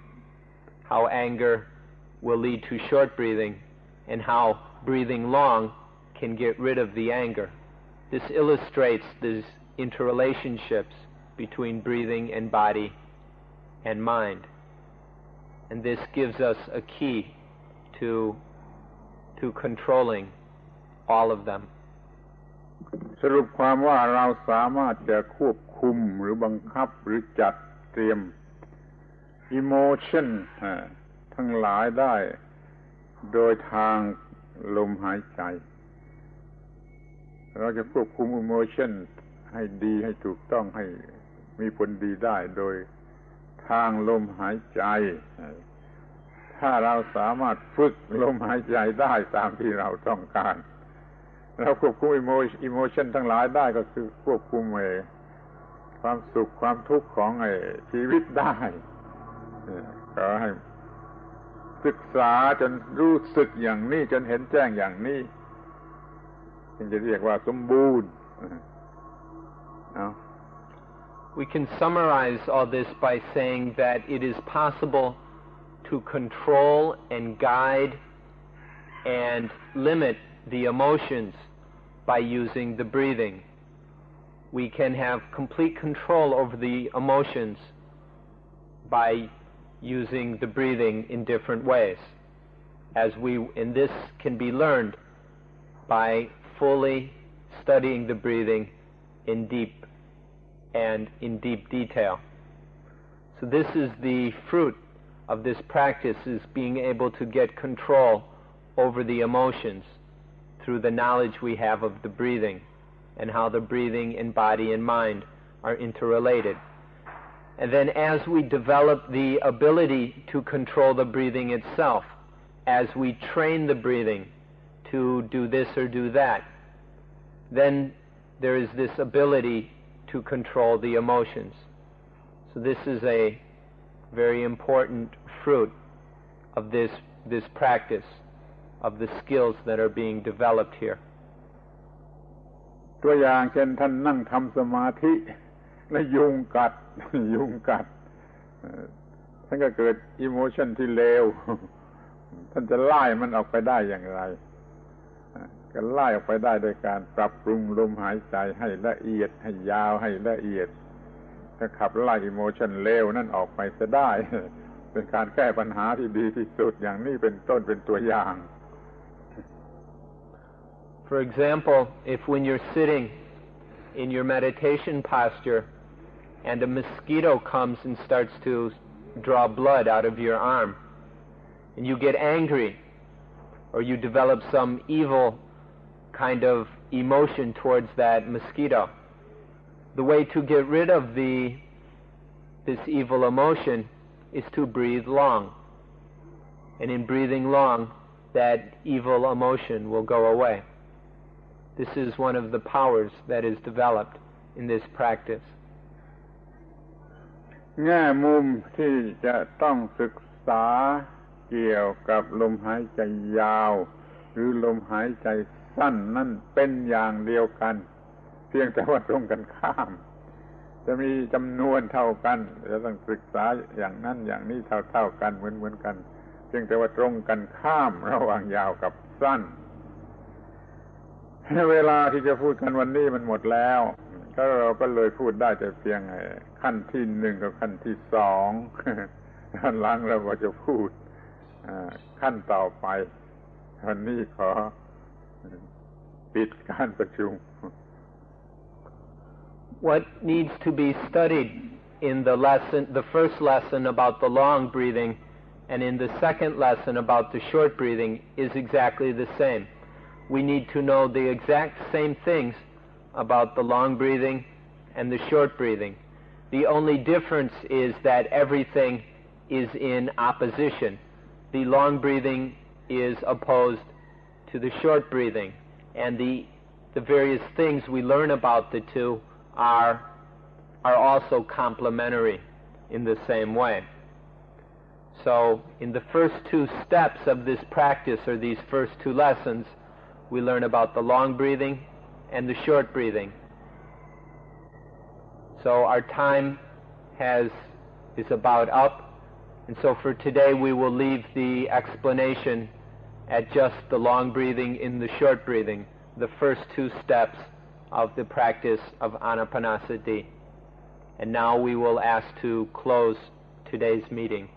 S2: how anger will lead to short breathing and how breathing long can get rid of the anger. This illustrates these interrelationships between breathing and body and mind. And this gives us a key to controlling all of them.
S1: สรุปความว่าเราสามารถจะควบคุมหรือบังคับหรือจัดเตรียม emotion ทั้งหลายได้โดยทางลมหายใจเราจะควบคุม emotion ให้ดีให้ถูกต้องให้มีผลดีได้โดยทางลมหายใจถ้าเราสามารถฝึกลมหายใจได้ตามที่เราต้องการเราควบคุม emotion ทั้งหลายได้ก็คือควบคุมความสุขความทุกข์ของชีวิตได้ก็ให้ศึกษาจนรู้สึกอย่างนี้จนเห็นแจ้งอย่างนี้จึงจะเรียกว่าสมบูรณ์
S2: We can summarize all this by saying that it is possible to control and guide and limit the emotions by using the breathing. We can have complete control over the emotions by using the breathing in different ways. And this can be learned by fully studying the breathing in deep detail. So this is the fruit of this practice, is being able to get control over the emotions through the knowledge we have of the breathing and how the breathing and body and mind are interrelated. And then as we develop the ability to control the breathing itself, as we train the breathing to do this or do that, then there is this ability to control the emotions. So this is a very important fruit of this practice, of the skills that are being developed here.
S1: ตัวอย่างเช่นท่านนั่งทำสมาธิแล้วยุงกัดท่านก็เกิด emotion ที่เลวท่านจะไล่มันออกไปได้อย่างไรก็ไล่ออกไปได้โดยการปรับปรุงลมหายใจให้ละเอียดให้ยาวให้ละเอียดถ้าขับไล่ emotion เลวนั่นออกไปจะได้เป็นการแก้ปัญหาที่ดีที่สุดอย่างนี้เป็นต้นเป็นตัวอย่าง
S2: For example, if when you're sitting in your meditation posture and a mosquito comes and starts to draw blood out of your arm and you get angry or you develop some evil kind of emotion towards that mosquito, the way to get rid of this evil emotion is to breathe long. And in breathing long, that evil emotion will go away. This is one of the powers that is developed in this practice.
S1: แง่มุมที่จะต้องศึกษาเกี่ยวกับลมหายใจยาวหรือลมหายใจสั้นนั่นเป็นอย่างเดียวกันเพียงแต่ว่าตรงกันข้ามจะมีจำนวนเท่ากันจะต้องศึกษาอย่างนั้นอย่างนี้เท่ากันเหมือนกันเพียงแต่ว่าตรงกันข้ามระหว่างยาวกับสั้นเวลาที่จะพูดกันวันนี้มันหมดแล้วก็เราก็เลยพูดได้แต่เพียงขั้นที่ 1กับขั้นที่ 2ขั้นหลังเราก็จะพูดขั้นต่อไปวันนี้ขอปิดการประชุม
S2: What needs to be studied in the first lesson about the long breathing and in the second lesson about the short breathing is exactly the same. We need to know the exact same things about the long breathing and the short breathing. The only difference is that everything is in opposition. The long breathing is opposed to the short breathing, and the various things we learn about the two are also complementary in the same way. So in the first 2 steps of this practice, or these first 2 lessons, we learn about the long breathing and the short breathing. So our time is about up, and so for today we will leave the explanation at just the long breathing and the short breathing, the first 2 steps of the practice of Anapanasati. And now we will ask to close today's meeting.